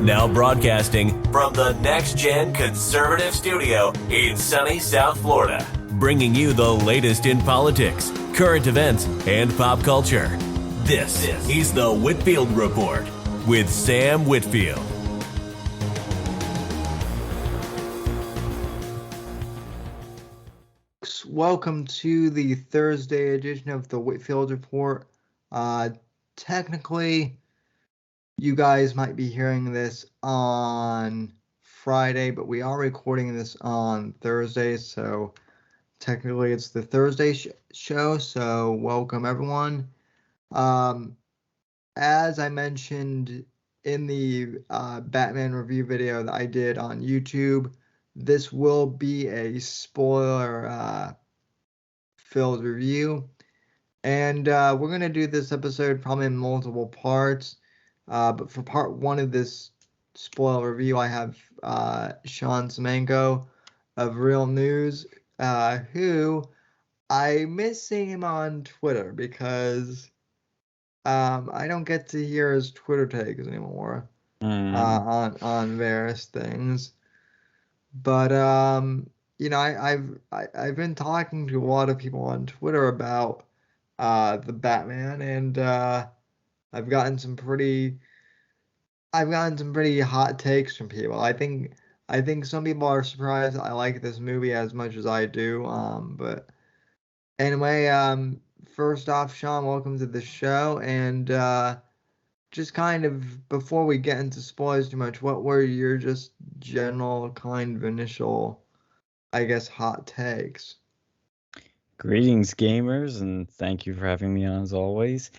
Now broadcasting from the Next Gen Conservative Studio in sunny South Florida, bringing you the latest in politics, current events, and pop culture. This is the Whitfield Report with Sam Whitfield. Welcome to the Thursday edition of the Whitfield Report. Technically, you guys might be hearing this on Friday, but we are recording this on Thursday, so technically it's the Thursday show, so welcome everyone. As I mentioned in the Batman review video that I did on YouTube, this will be a spoiler filled review, and we're going to do this episode probably in multiple parts. But for part one of this spoiler review, I have Sean Semanko of Real News, who I miss seeing him on Twitter because I don't get to hear his Twitter takes anymore on various things. But you know, I've been talking to a lot of people on Twitter about the Batman, and I've gotten some pretty hot takes from people. I think some people are surprised I like this movie as much as I do. But anyway, first off, Sean, welcome to the show, and just kind of before we get into spoilers too much, what were your just general kind of initial, I guess, hot takes? Greetings, gamers, and thank you for having me on as always.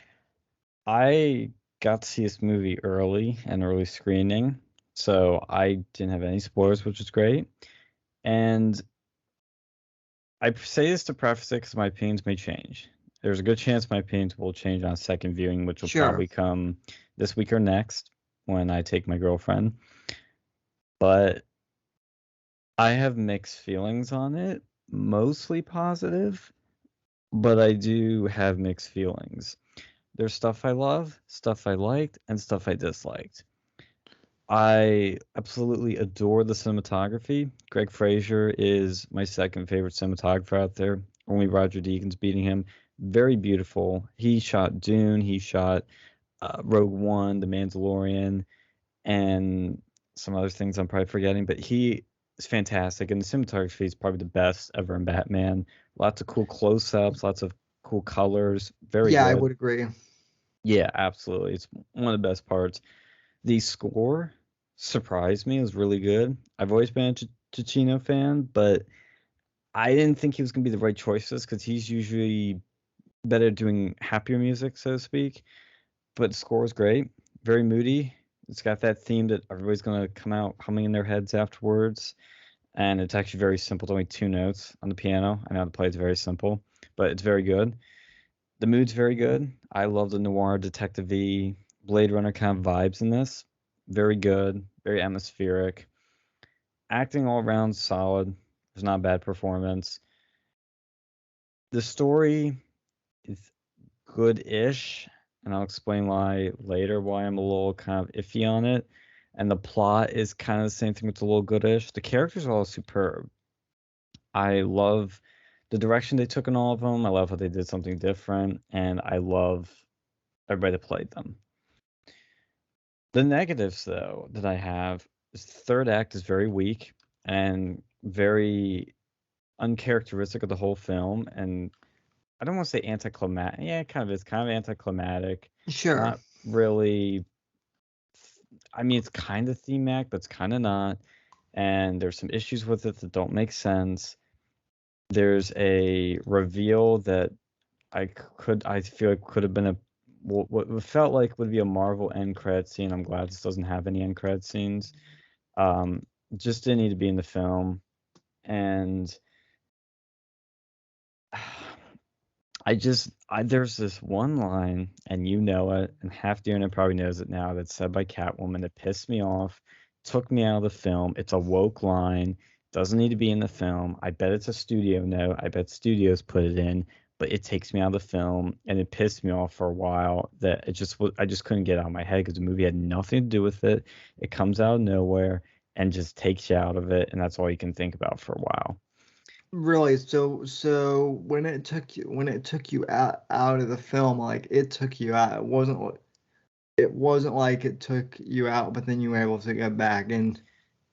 I got to see this movie early screening, so I didn't have any spoilers, which was great. And I say this to preface it because my opinions may change. There's a good chance my opinions will change on a second viewing, which will probably come this week or next when I take my girlfriend. But I have mixed feelings on it, mostly positive, but I do have mixed feelings. There's stuff I love, stuff I liked, and stuff I disliked. I absolutely adore the cinematography. Greg Fraser is my second favorite cinematographer out there. Only Roger Deakins beating him. Very beautiful. He shot Dune. He shot Rogue One, The Mandalorian, and some other things I'm probably forgetting. But he is fantastic, and the cinematography is probably the best ever in Batman. Lots of cool close-ups, lots of cool colors. Very good. I would agree. Yeah, absolutely. It's one of the best parts. The score surprised me. It was really good. I've always been a Giacchino fan, but I didn't think he was going to be the right choices because he's usually better at doing happier music, so to speak. But the score is great. Very moody. It's got that theme that everybody's going to come out humming in their heads afterwards. And it's actually very simple. It's only 2 notes on the piano. I know how to play. It's very simple, but it's very good. The mood's very good. I love the noir detective-y Blade Runner kind of vibes in this. Very good, very atmospheric. Acting all around solid. There's not a bad performance. The story is good-ish, and I'll explain why later, why I'm a little kind of iffy on it. And the plot is kind of the same thing with a little good-ish. The characters are all superb. I love the direction they took in all of them. I love how they did something different, and I love everybody that played them. The negatives, though, that I have is the third act is very weak and very uncharacteristic of the whole film, and I don't want to say anticlimactic. Yeah, it kind of is kind of anticlimactic. Sure. Not really. I mean, it's kind of thematic, but it's kind of not. And there's some issues with it that don't make sense. There's a reveal that I feel like could have been what felt like would be a Marvel end credit scene. I'm glad this doesn't have any end credit scenes. Just didn't need to be in the film. And there's this one line, and you know it, and half the internet probably knows it now, that's said by Catwoman that pissed me off, took me out of the film. It's a woke line. Doesn't need to be in the film. I bet it's a studio note. I bet studios put it in. but it takes me out of the film, and it pissed me off for a while that I just couldn't get it out of my head because the movie had nothing to do with it. It comes out of nowhere and just takes you out of it, and that's all you can think about for a while. Really, so when it took you out of the film, like it took you out. It wasn't like it took you out, but then you were able to get back in.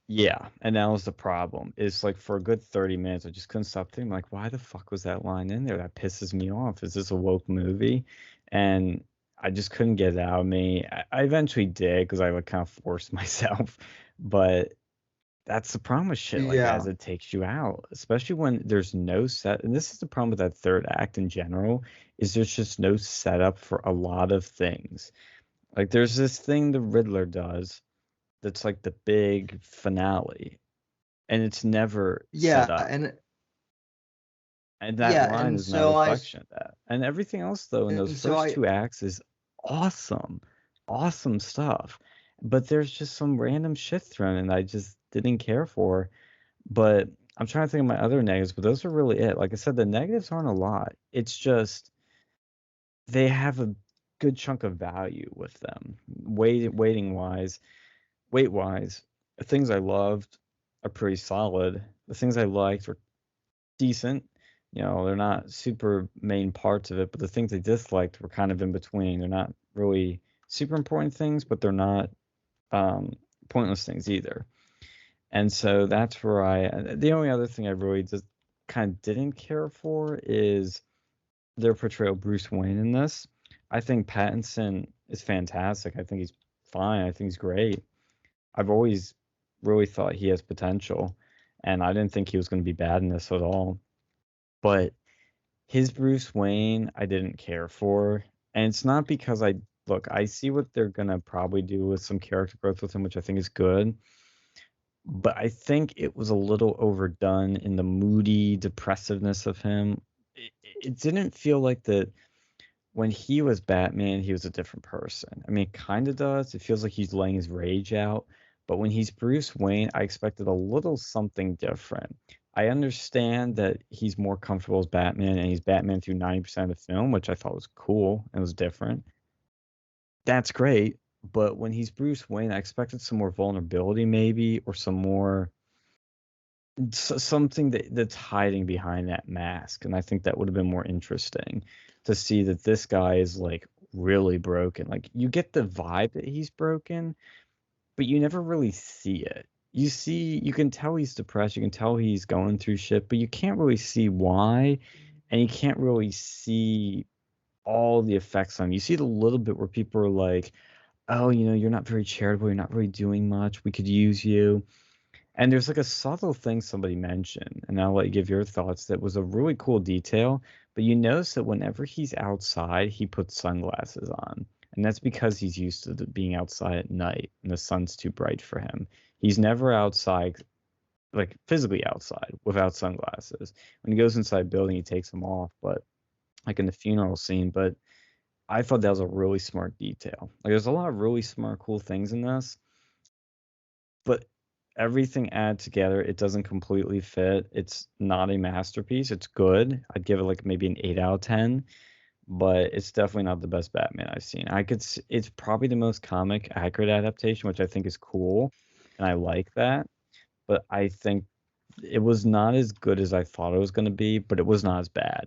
Yeah, and that was the problem. It's like for a good 30 minutes, I just couldn't stop thinking, like, why the fuck was that line in there? That pisses me off. Is this a woke movie? And I just couldn't get it out of me. I eventually did because I would kind of force myself, but that's the problem with shit like that is Yeah. it takes you out, especially when there's no set. And this is the problem with that third act in general, is there's just no setup for a lot of things. Like there's this thing the Riddler does that's like the big finale, and it's never set Yeah, up. and And that yeah, line and is not a so I reflection of that. And everything else though in those and so first I two acts is awesome. Awesome stuff. But there's just some random shit thrown in that I just didn't care for. But I'm trying to think of my other negatives, but those are really it. Like I said, the negatives aren't a lot. It's just they have a good chunk of value with them. Weight wise, the things I loved are pretty solid. The things I liked were decent. You know, they're not super main parts of it, but the things I disliked were kind of in between. They're not really super important things, but they're not um, pointless things either. And so that's where the only other thing I really just kind of didn't care for is their portrayal of Bruce Wayne in this. I think Pattinson is fantastic. I think he's fine. I think he's great. I've always really thought he has potential, and I didn't think he was going to be bad in this at all. But his Bruce Wayne, I didn't care for, and it's not because I see what they're going to probably do with some character growth with him, which I think is good, but I think it was a little overdone in the moody depressiveness of him. It didn't feel like that when he was Batman, he was a different person. I mean, it kind of does. It feels like he's letting his rage out. But when he's Bruce Wayne, I expected a little something different. I understand that he's more comfortable as Batman and he's Batman through 90% of the film, which I thought was cool and was different. That's great. But when he's Bruce Wayne, I expected some more vulnerability, maybe, or some more something that's hiding behind that mask. And I think that would have been more interesting to see that this guy is like really broken. Like you get the vibe that he's broken, but you never really see it. You can tell he's depressed, you can tell he's going through shit, but you can't really see why, and you can't really see all the effects on him. You see it a little bit where people are like, oh, you're not very charitable, you're not really doing much, we could use you. And there's like a subtle thing somebody mentioned, and I'll let you give your thoughts. That was a really cool detail, but you notice that whenever he's outside, he puts sunglasses on. And that's because he's used to being outside at night and the sun's too bright for him. He's never outside, like physically outside, without sunglasses. When he goes inside a building, he takes them off, but like in the funeral scene. But I thought that was a really smart detail. Like there's a lot of really smart, cool things in this, but everything added together, it doesn't completely fit. It's not a masterpiece. It's good. I'd give it like maybe an 8 out of 10, but it's definitely not the best Batman I've seen. It's probably the most comic accurate adaptation, which I think is cool, and I like that. But I think it was not as good as I thought it was going to be, but it was not as bad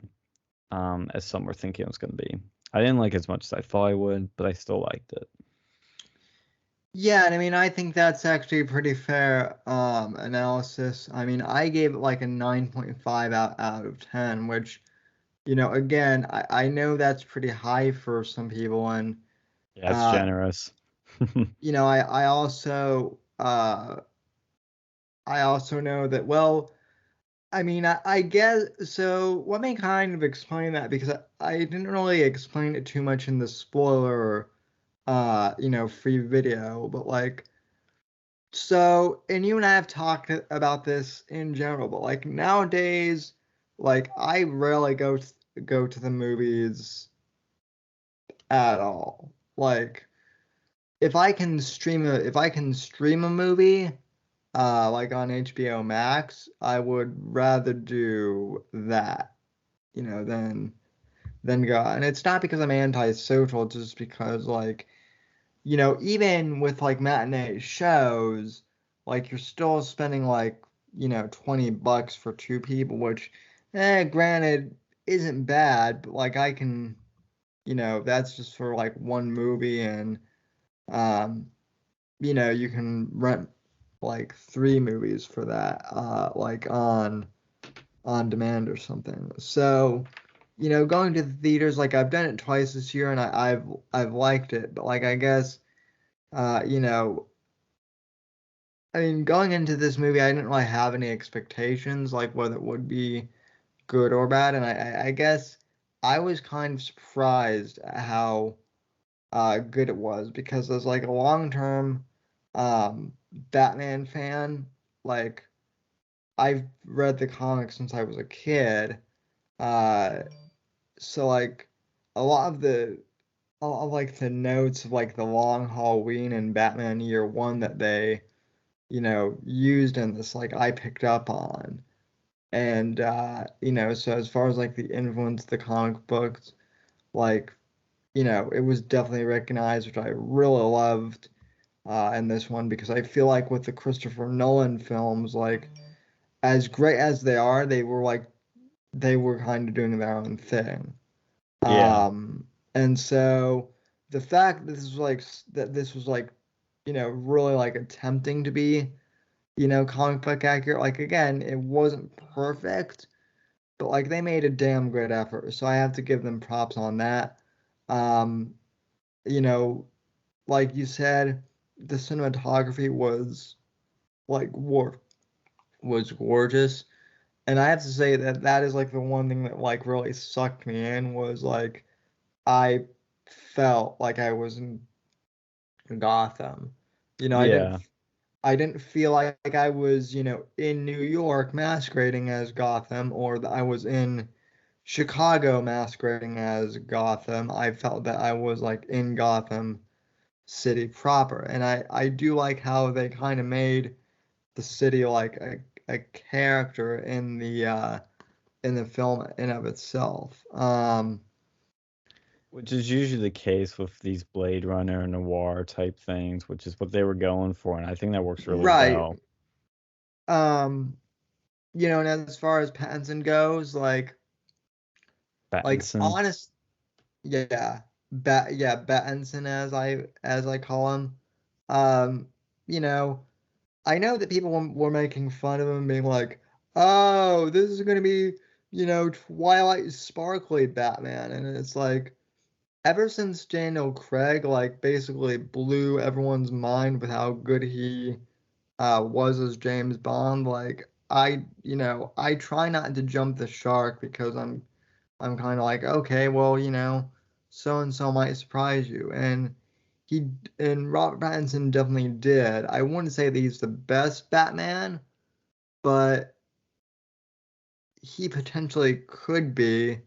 as some were thinking it was going to be. I didn't like it as much as I thought I would, but I still liked it. Yeah, and I mean, I think that's actually a pretty fair analysis. I mean, I gave it like a 9.5 out of 10, which, again, I know that's pretty high for some people, and Yeah, it's uh, generous. I also know that, well, I mean, I guess so. Let me kind of explain that because I didn't really explain it too much in the spoiler, free video, but like, so, and you and I have talked about this in general, but like nowadays, like I rarely go to the movies at all. Like, if I can stream a movie, like on HBO Max, I would rather do that, than than go. And it's not because I'm antisocial, it's just because like, even with like matinee shows, like you're still spending like, $20 for two people, which, granted, isn't bad, but like I can, that's just for like one movie, and um, you can rent like three movies for that, like on demand or something. So, going to the theaters, like I've done it twice this year, and I've liked it, but like I guess, uh, you know, I mean, going into this movie, I didn't really have any expectations, like whether it would be good or bad, and I guess I was kind of surprised at how good it was, because as like a long-term Batman fan, like I've read the comics since I was a kid, uh, so like a lot of like the notes of like the long Halloween and Batman Year One that they used in this, like I picked up on. And so as far as like the influence of the comic books, like, it was definitely recognized, which I really loved in this one, because I feel like with the Christopher Nolan films, like as great as they are, they were kind of doing their own thing. Yeah. And so the fact that this was like, really like attempting to be, comic book accurate. Like again, it wasn't perfect, but like they made a damn good effort. So I have to give them props on that. Um, you know, like you said, the cinematography was like was gorgeous. And I have to say that that is like the one thing that like really sucked me in, was like I felt like I was in Gotham. You know, I didn't Yeah. I didn't feel like I was, in New York masquerading as Gotham, or that I was in Chicago masquerading as Gotham. I felt that I was like in Gotham City proper. And I do like how they kind of made the city like a character in the film in of itself. Which is usually the case with these Blade Runner noir type things, which is what they were going for, and I think that works really Right. well. Um, and as far as Pattinson goes, like Pattinson. honest, yeah, Pattinson, as I call him. Um, you know, I know that people were making fun of him, being like, "Oh, this is gonna be, Twilight sparkly Batman," and it's like, ever since Daniel Craig like basically blew everyone's mind with how good he was as James Bond, like I try not to jump the shark, because I'm kind of like, okay, well, so and so might surprise you, he and Robert Pattinson definitely did. I wouldn't say that he's the best Batman, but he potentially could be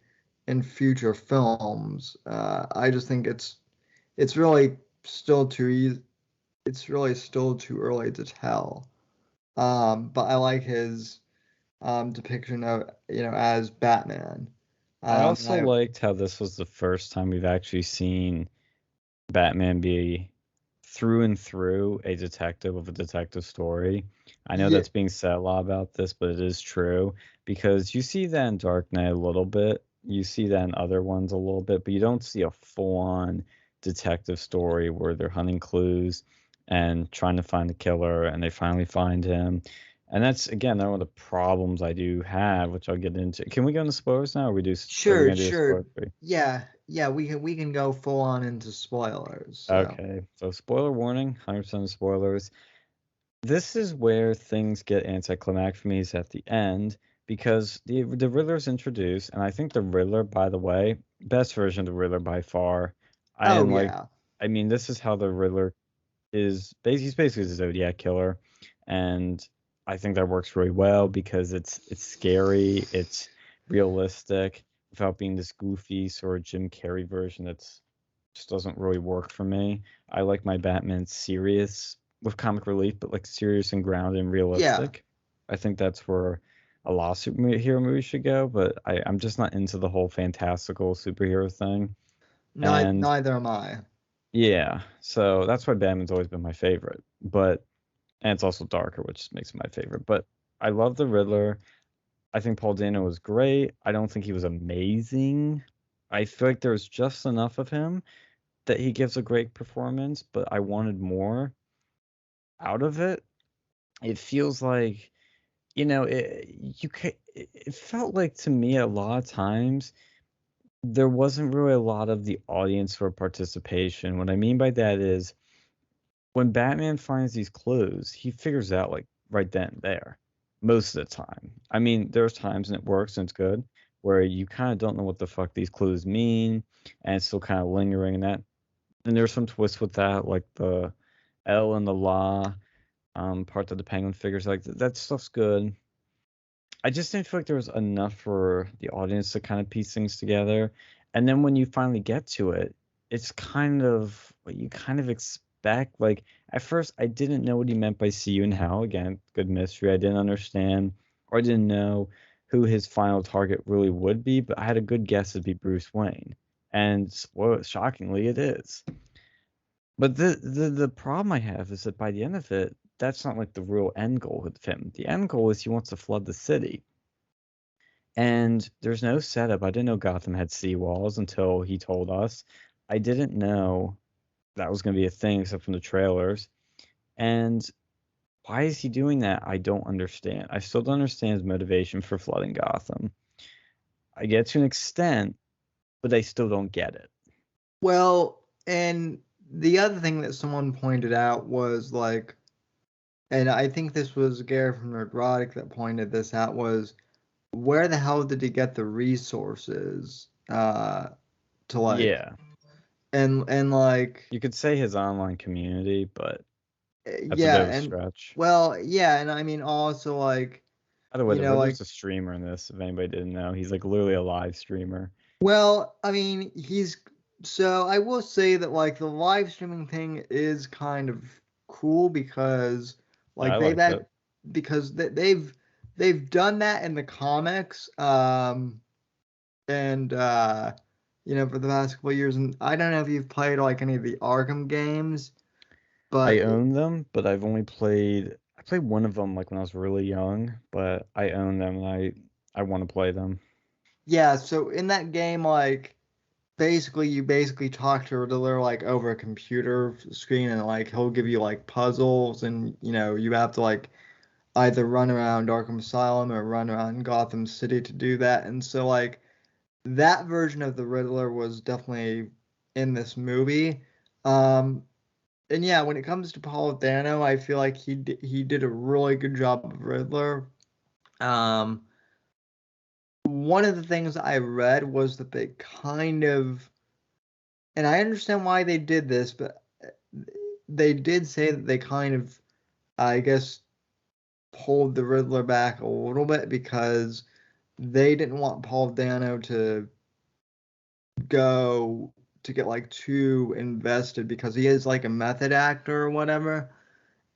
in future films. I just think it's really still too easy. It's really still too early to tell. But I like his depiction of as Batman. I also I liked how this was the first time we've actually seen Batman be through and through a detective of a detective story. I know Yeah, that's being said a lot about this, but it is true because you see that in Dark Knight a little bit. You see that in other ones a little bit, but you don't see a full-on detective story where they're hunting clues and trying to find the killer and they finally find him. And that's again one of the problems I do have, which I'll get into. Can we go into spoilers now, or are we sure, gonna do a spoiler sure. free? Yeah, we can go full on into spoilers. So Okay, so spoiler warning, 100% spoilers. This is where things get anticlimactic for me is at the end because the Riddler's introduced, and I think the Riddler, by the way, best version of the Riddler by far. I oh am like, yeah. I mean, this is how the Riddler he's basically the Zodiac killer, and I think that works really well because it's scary, it's realistic without being this goofy sort of Jim Carrey version that's just doesn't really work for me. I like my Batman serious with comic relief, but like serious and grounded and Yeah. realistic. I think that's where a lot of superhero movies should go, but I'm just not into the whole fantastical superhero thing. And Neither am I. yeah, so that's why Batman's always been my favorite. But and it's also darker, which makes it my favorite. But I love the Riddler. I think Paul Dano was great. I don't think he was amazing. I feel like there's just enough of him that he gives a great performance, but I wanted more out of it. It feels like, it felt like to me a lot of times there wasn't really a lot of the audience for participation. What I mean by that is when Batman finds these clues, he figures out like right then and there most of the time. I mean, there's times and it works and it's good where you kind of don't know what the fuck these clues mean and it's still kind of lingering in that. And there's some twists with that, like the L and the La part that the Penguin figures like that stuff's good. I just didn't feel like there was enough for the audience to kind of piece things together. And then when you finally get to it, it's kind of what you kind of expect. Like at first, I didn't know what he meant by see you in hell. Again, good mystery. I didn't understand, or I didn't know who his final target really would be. But I had a good guess it'd be Bruce Wayne, and well, shockingly, it is. But the problem I have is that by the end of it, that's not like the real end goal with him. The end goal is he wants to flood the city. And there's no setup. I didn't know Gotham had seawalls until he told us. I didn't know that was going to be a thing except from the trailers. And why is he doing that? I don't understand. I still don't understand his motivation for flooding Gotham. I get to an extent, but I still don't get it. Well, and the other thing that someone pointed out was like, and I think this was Gary from Nerdrotic that pointed this out, was where the hell did he get the resources to like Yeah. and like You could say his online community, but that's a bit yeah, of a and stretch. well, yeah, and I mean also like, By the way, you the know, like, Riddler's a streamer in this, if anybody didn't know. He's like literally a live streamer. well, I mean, so I will say that like the live streaming thing is kind of cool because Yeah, I like liked it. they've done that in the comics, and for the past couple of years. And I don't know if you've played like any of the Arkham games, I but own them, but I played one of them like when I was really young, but I own them and I want to play them. yeah, so in that game, like basically you basically talk to Riddler like over a computer screen, and like he'll give you like puzzles, and you have to like either run around Arkham Asylum or run around Gotham City to do that. And so like that version of the Riddler was definitely in this movie. And yeah, when it comes to Paul Dano, I feel like he did a really good job of Riddler. Um, One of the things I read was that they kind of, and I understand why they did this, but they did say that they kind of, I guess, pulled the Riddler back a little bit because they didn't want Paul Dano to go to get like too invested because he is like a method actor or whatever,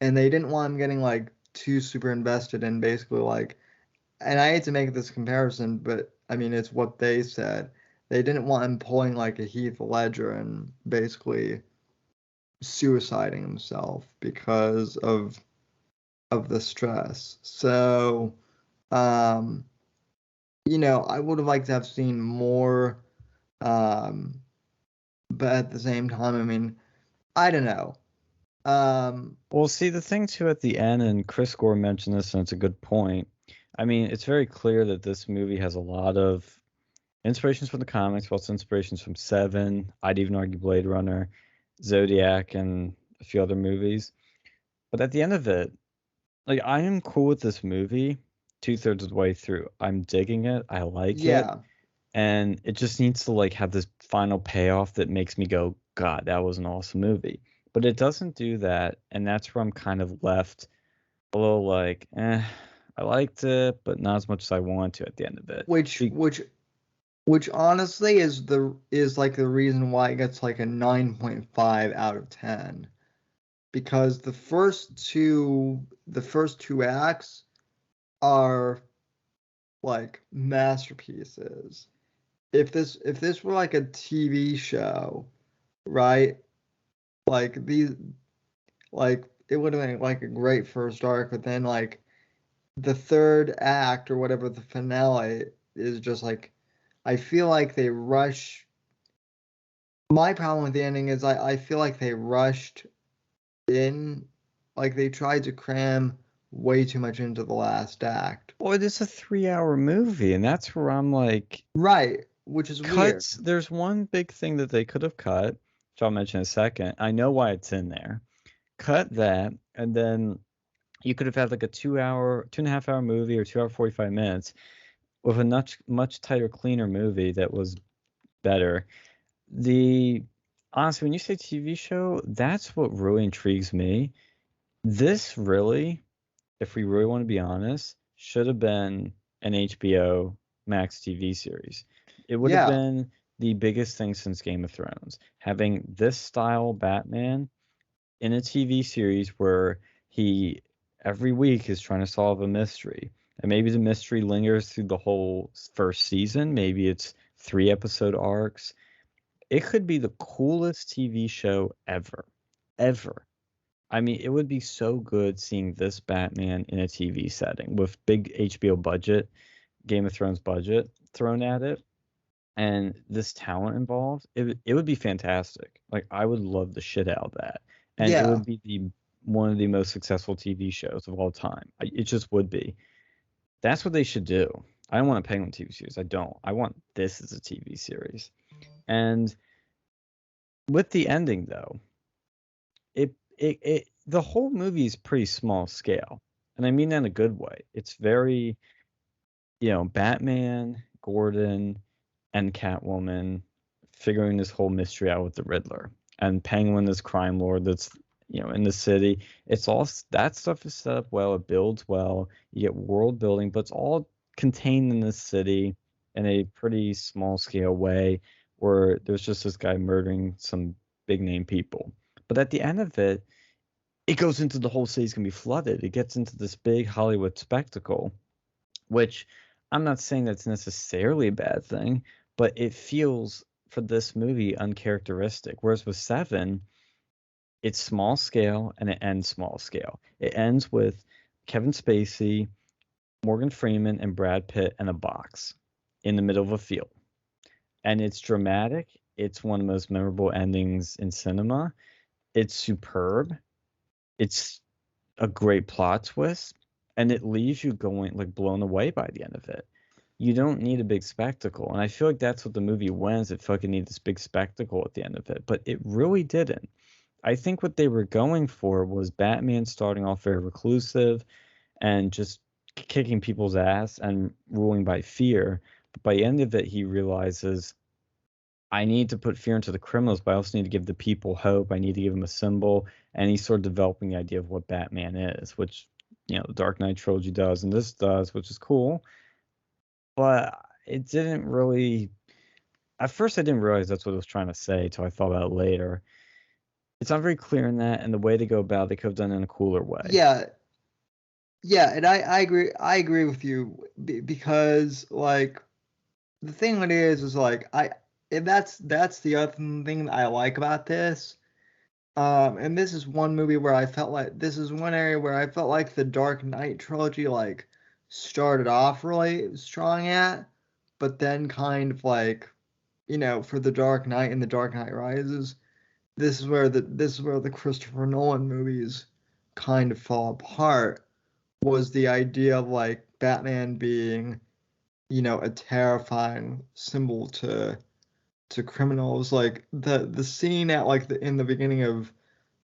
and they didn't want him getting like too super invested in basically like, and I hate to make this comparison, but I mean it's what they said. They didn't want him pulling like a Heath Ledger and basically suiciding himself because of the stress. So, um, I would have liked to have seen more, um, but at the same time, I mean, I don't know. Well, see, the thing too at the end, and Chris Gore mentioned this, and it's a good point. I mean, it's very clear that this movie has a lot of inspirations from the comics, but also inspirations from Seven. I'd even argue Blade Runner, Zodiac, and a few other movies. But at the end of it, like I am cool with this movie 2/3 of the way through. I'm digging it. I like it. Yeah, And it just needs to like have this final payoff that makes me go, God, that was an awesome movie. But it doesn't do that, and that's where I'm kind of left a little like, I liked it, but not as much as I want to at the end of it. which which which honestly is like the reason why it gets like a 9.5 out of 10, because the first two acts are like masterpieces. If this were like a TV show, right? Like these like it would have been like a great first arc, but then like the third act or whatever the finale is just like I feel like they rush. My problem with the ending is I feel like they rushed in, like they tried to cram way too much into the last act. Well, it is a 3-hour movie, and that's where I'm like, Right, which is weird. cuts. There's one big thing that they could have cut, which I'll mention in a second. I know why it's in there. Cut that, and then you could have had like a 2-hour, 2.5 hour movie or 2 hour 45 minutes with a much tighter, cleaner movie that was better. The Honestly, when you say TV show, that's what really intrigues me. This really, if we really want to be honest, should have been an HBO Max TV series. It would have Yeah, been the biggest thing since Game of Thrones. Having this style Batman in a TV series where he every week is trying to solve a mystery. And maybe the mystery lingers through the whole first season. Maybe it's 3 episode arcs. It could be the coolest TV show ever. Ever. I mean, it would be so good seeing this Batman in a TV setting with big HBO budget, Game of Thrones budget thrown at it, and this talent involved. It would be fantastic. Like I would love the shit out of that, and it yeah, would be the one of the most successful TV shows of all time. It just would be. That's what they should do. I don't want a Penguin TV series. I don't. I want this as a TV series. And with the ending though, the whole movie is pretty small scale, and I mean that in a good way. It's very, Batman, Gordon, and Catwoman figuring this whole mystery out with the Riddler, and Penguin, this crime lord that's in the city. It's all that stuff is set up well. It builds well. You get world building, but it's all contained in this city in a pretty small scale way, where there's just this guy murdering some big name people. But at the end of it, it goes into the whole city's gonna be flooded. It gets into this big Hollywood spectacle, which I'm not saying that's necessarily a bad thing, but it feels for this movie uncharacteristic. Whereas with Seven, it's small scale and it ends small scale. It ends with Kevin Spacey, Morgan Freeman, and Brad Pitt in a box in the middle of a field. And it's dramatic. It's one of the most memorable endings in cinema. It's superb. It's a great plot twist, and it leaves you going like blown away by the end of it. You don't need a big spectacle, and I feel like that's what the movie wins. It fucking needs this big spectacle at the end of it, but it really didn't. I think what they were going for was Batman starting off very reclusive and just kicking people's ass and ruling by fear. But by the end of it, he realizes I need to put fear into the criminals, but I also need to give the people hope. I need to give them a symbol. And he's sort of developing the idea of what Batman is, which, the Dark Knight trilogy does, and this does, which is cool. But it didn't really. At first, I didn't realize that's what it was trying to say until I thought about it later. It's not very clear in that, and the way to go about it, they could have done it in a cooler way. yeah, yeah, and I agree. I agree with you because like the thing it is like and that's the other thing that I like about this. And this is one movie where I felt like this is one area where I felt like the Dark Knight trilogy like started off really strong at, but then kind of like, for the Dark Knight and the Dark Knight Rises, this is where the Christopher Nolan movies kind of fall apart. Was the idea of like Batman being, a terrifying symbol to criminals, like the scene at like in the beginning of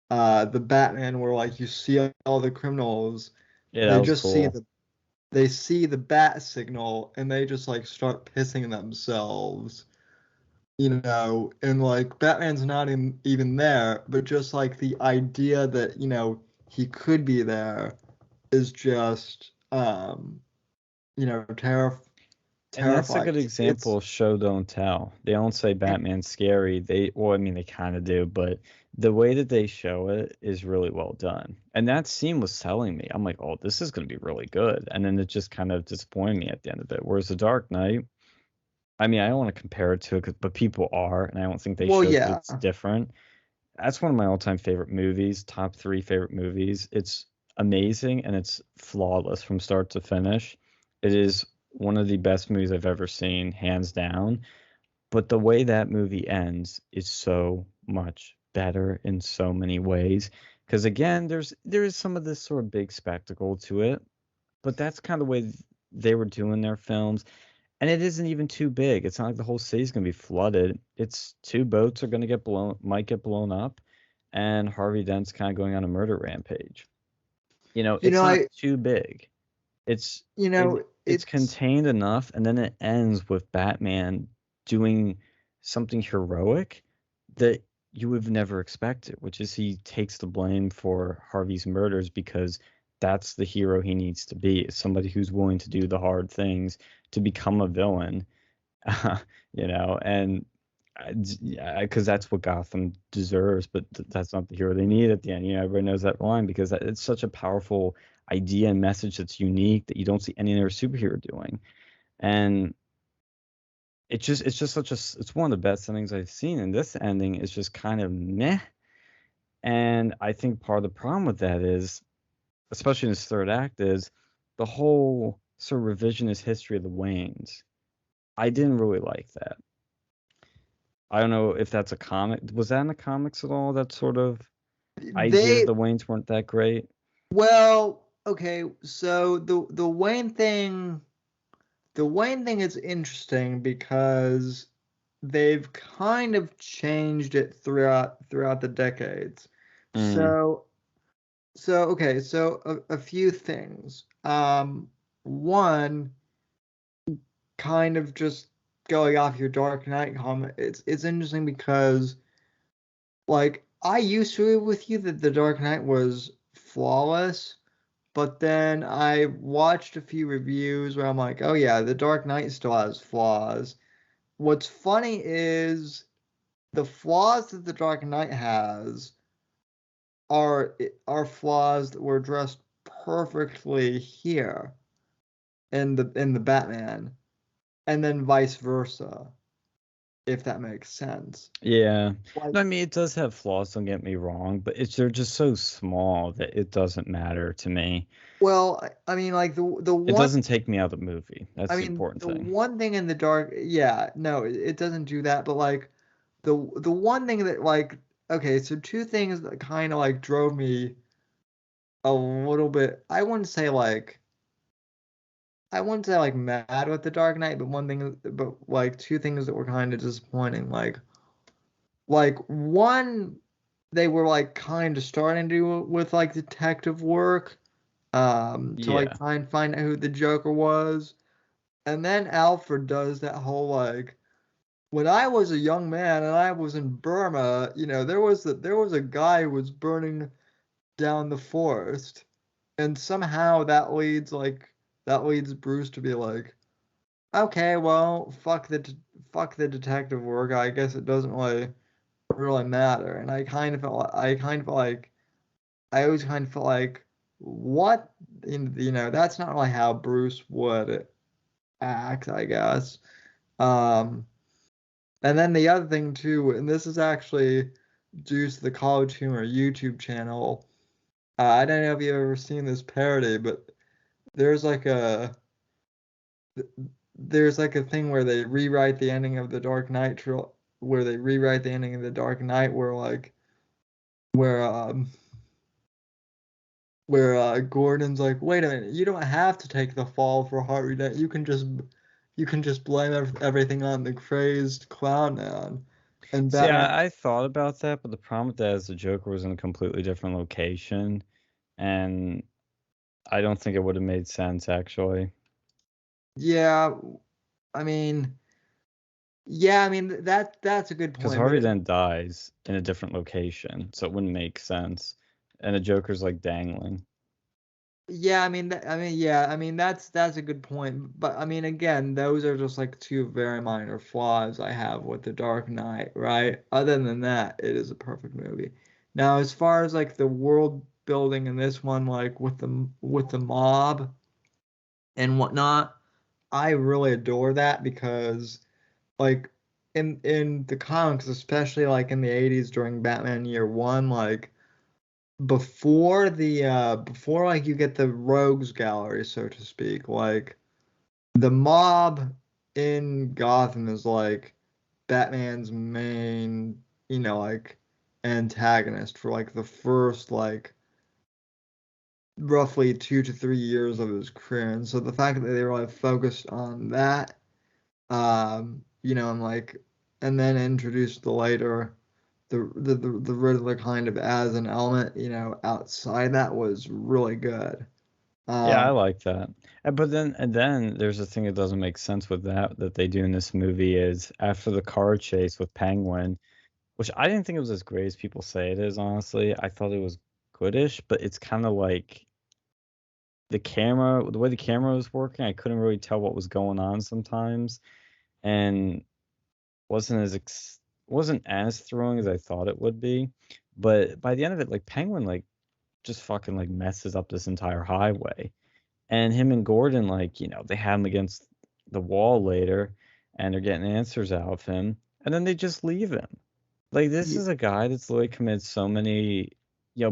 the Batman where like you see all the criminals, Yeah, that they was just see cool. the bat signal and they just like start pissing themselves, and like Batman's not even there, but just like the idea that he could be there is just terrifying. And that's a terrifying. good example of show don't tell. They don't say Batman's scary. Well, I mean, they kind of do, but the way that they show it is really well done. And that scene was selling me. I'm like, oh, this is going to be really good. And then it just kind of disappointed me at the end of it. Whereas The Dark Knight, I mean, I don't want to compare it to it, but people are, and I don't think they Well, showed that yeah. it's different. That's one of my all-time favorite movies, top 3 favorite movies. It's amazing and it's flawless from start to finish. It is one of the best movies I've ever seen, hands down. But the way that movie ends is so much better in so many ways. Because again, there is some of this sort of big spectacle to it, but that's kind of the way they were doing their films. And it isn't even too big. It's not like the whole city's gonna be flooded. It's 2 boats are gonna might get blown up, and Harvey Dent's kind of going on a murder rampage. You It's know, not too big. It's it's it's contained enough, and then it ends with Batman doing something heroic that you would have never expected, which is he takes the blame for Harvey's murders because that's the hero he needs to be, is somebody who's willing to do the hard things to become a villain, and because that's what Gotham deserves, but that's not the hero they need at the end. Everybody knows that line because it's such a powerful idea and message that's unique that you don't see any other superhero doing, and it's just it's one of the best endings I've seen, and this ending is just kind of meh. And I think part of the problem with that is, especially in this third act, is the whole sort of revisionist history of the Waynes. I didn't really like that. I don't know if that's a comic. Was that in the comics at all? That sort of idea that they the Waynes weren't that great? well, okay, so the Wayne thing is interesting because they've kind of changed it throughout the decades. Mm, So okay, so a few things. One, kind of just going off your Dark Knight comment, it's interesting because like I used to agree with you that the Dark Knight was flawless, but then I watched a few reviews where I'm like, oh yeah, the Dark Knight still has flaws. What's funny is the flaws that the Dark Knight has are flaws that were addressed perfectly here in the Batman, and then vice versa, if that makes sense. yeah. Like, No, I mean, it does have flaws, don't get me wrong, but they're just so small that it doesn't matter to me. well, I mean, like the It one, doesn't take me out of the movie. I That's the mean, important the thing. one thing in the dark, yeah, no, it doesn't do that, but like the one thing that like, okay, so two things that kind of like drove me a little bit, I wouldn't say like mad with the Dark Knight, but like two things that were kind of disappointing. Like one, they were like kind of starting to do with like detective work, to like Yeah. try and find out who the Joker was, and then Alfred does that whole like, when I was a young man and I was in Burma, there was a guy who was burning down the forest, and somehow that leads Bruce to be like, okay, well, fuck the detective work. I guess it doesn't really matter. And I always kind of felt like, what, that's not really how Bruce would act, I guess. Um, and then the other thing too, and this is actually due to the College Humor YouTube channel. I don't know if you've ever seen this parody, but there's like a there's like a thing where they rewrite the ending of the Dark Knight where they rewrite the ending of the Dark Knight where Gordon's like, wait a minute, you don't have to take the fall for Harvey Dent. You can just blame everything on the crazed clown man. And See, Batman, I thought about that, but the problem with that is the Joker was in a completely different location, and I don't think it would have made sense actually. yeah, I mean, that's a good Because point, but Harvey then dies in a different location, so it wouldn't make sense. And the Joker's like dangling. Yeah, that's a good point. But I mean, again, those are just like two very minor flaws I have with The Dark Knight, right? Other than that, it is a perfect movie. Now, as far as like the world building in this one, like with the mob and whatnot, I really adore that because like in the comics, especially like in the 80s during Batman Year One, like before like you get the rogues gallery, so to speak, like the mob in Gotham is like Batman's main, like antagonist for like the first like roughly 2 to 3 years of his career. And so the fact that they really focused on that, and like and then introduced the later the Riddler kind of as an element, outside that was really good. Yeah, I Um, like that. But then there's a thing that doesn't make sense with that they do in this movie is after the car chase with Penguin, which I didn't think it was as great as people say it is, honestly. I thought it was goodish, but it's kind of like the way the camera was working, I couldn't really tell what was going on sometimes, and wasn't as thrilling as I thought it would be. But by the end of it, like Penguin like just fucking like messes up this entire highway. And him and Gordon, like, they have him against the wall later and they're getting answers out of him. And then they just leave him. Like, this y- is a guy that's literally committed so many,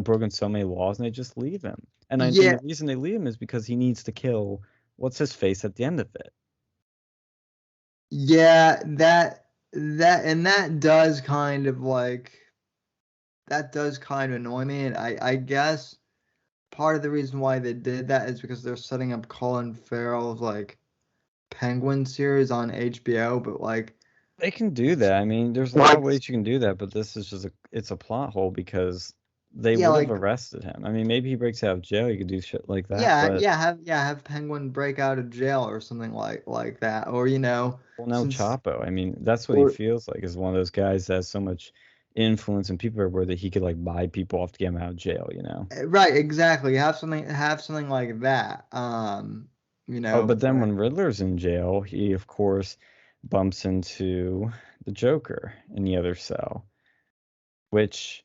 broken so many laws and they just leave him. And yeah, the reason they leave him is because he needs to kill what's his face at the end of it. yeah, that does kind of annoy me, and I guess part of the reason why they did that is because they're setting up Colin Farrell's like Penguin series on HBO, but like, They can do that. I mean, there's a lot of like, ways you can do that, but this is just it's a plot hole because they yeah, would have like, arrested him. I mean, maybe he breaks out of jail, you could do shit like that, yeah, but have Penguin break out of jail or something like that, or well, no since Chapo. I mean, that's what he or feels like is one of those guys that has so much influence and people everywhere that he could like buy people off to get him out of jail. right, exactly, have something like that, Oh, but then but when Riddler's in jail, he of course bumps into the Joker in the other cell, which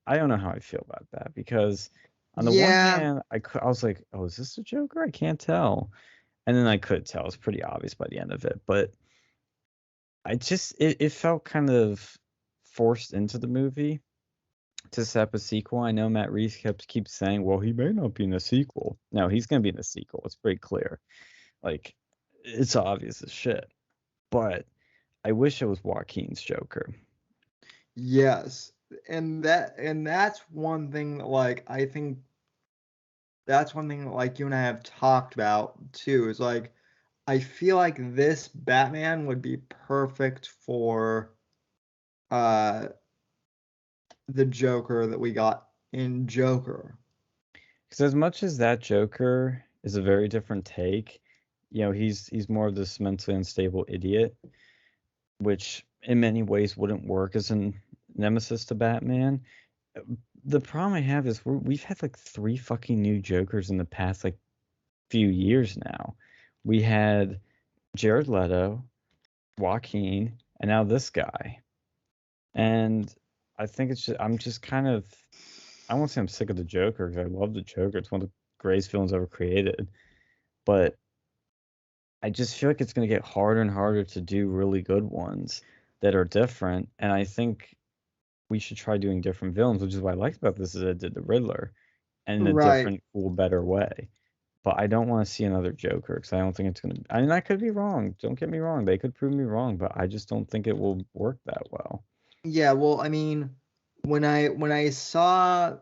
I don't know how I feel about that because on the one yeah, hand, I was like, oh, is this the Joker? I can't tell. And then I could tell. It's pretty obvious by the end of it. But it felt kind of forced into the movie to set up a sequel. I know Matt Reeves keeps saying, well, he may not be in the sequel. No, he's gonna be in the sequel. It's pretty clear. Like, it's obvious as shit. But I wish it was Joaquin's Joker. yes, and that's one thing that like I think that's one thing that like you and I have talked about too, is like I feel like this Batman would be perfect for uh the Joker that we got in Joker. Because as much as that Joker is a very different take, he's more of this mentally unstable idiot, which in many ways wouldn't work as an nemesis to Batman. The problem I have is we've had like three fucking new Jokers in the past like few years now. We had Jared Leto, Joaquin, and now this guy. And I think I'm just kind of, I won't say I'm sick of the Joker because I love the Joker. It's one of the greatest films ever created. But I just feel like it's going to get harder and harder to do really good ones that are different. And I think we should try doing different villains, which is what I liked about this is it did the Riddler and in a Right. different, cool, better way. But I don't want to see another Joker because I don't think it's going to. I mean, I could be wrong. Don't get me wrong. They could prove me wrong, but I just don't think it will work that well. Yeah, well, I mean, when I saw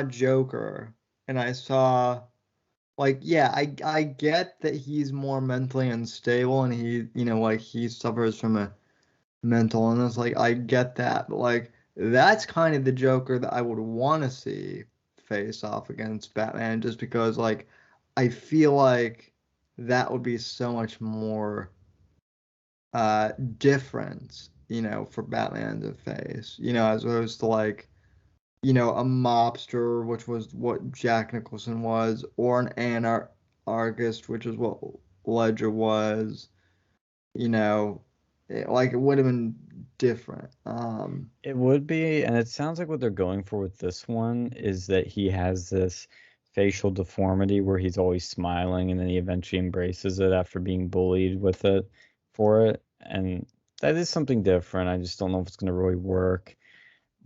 Joker and I saw like yeah, I get that he's more mentally unstable and like he suffers from a mental illness. Like I get that, but like that's kind of the Joker that I would want to see face off against Batman just because like I feel like that would be so much more different, for Batman to face, as opposed to like, a mobster, which was what Jack Nicholson was, or an anarchist, which is what Ledger was. Like it would have been different. It would be, and it sounds like what they're going for with this one is that he has this facial deformity where he's always smiling and then he eventually embraces it after being bullied with it for it. And that is something different. I just don't know if it's going to really work.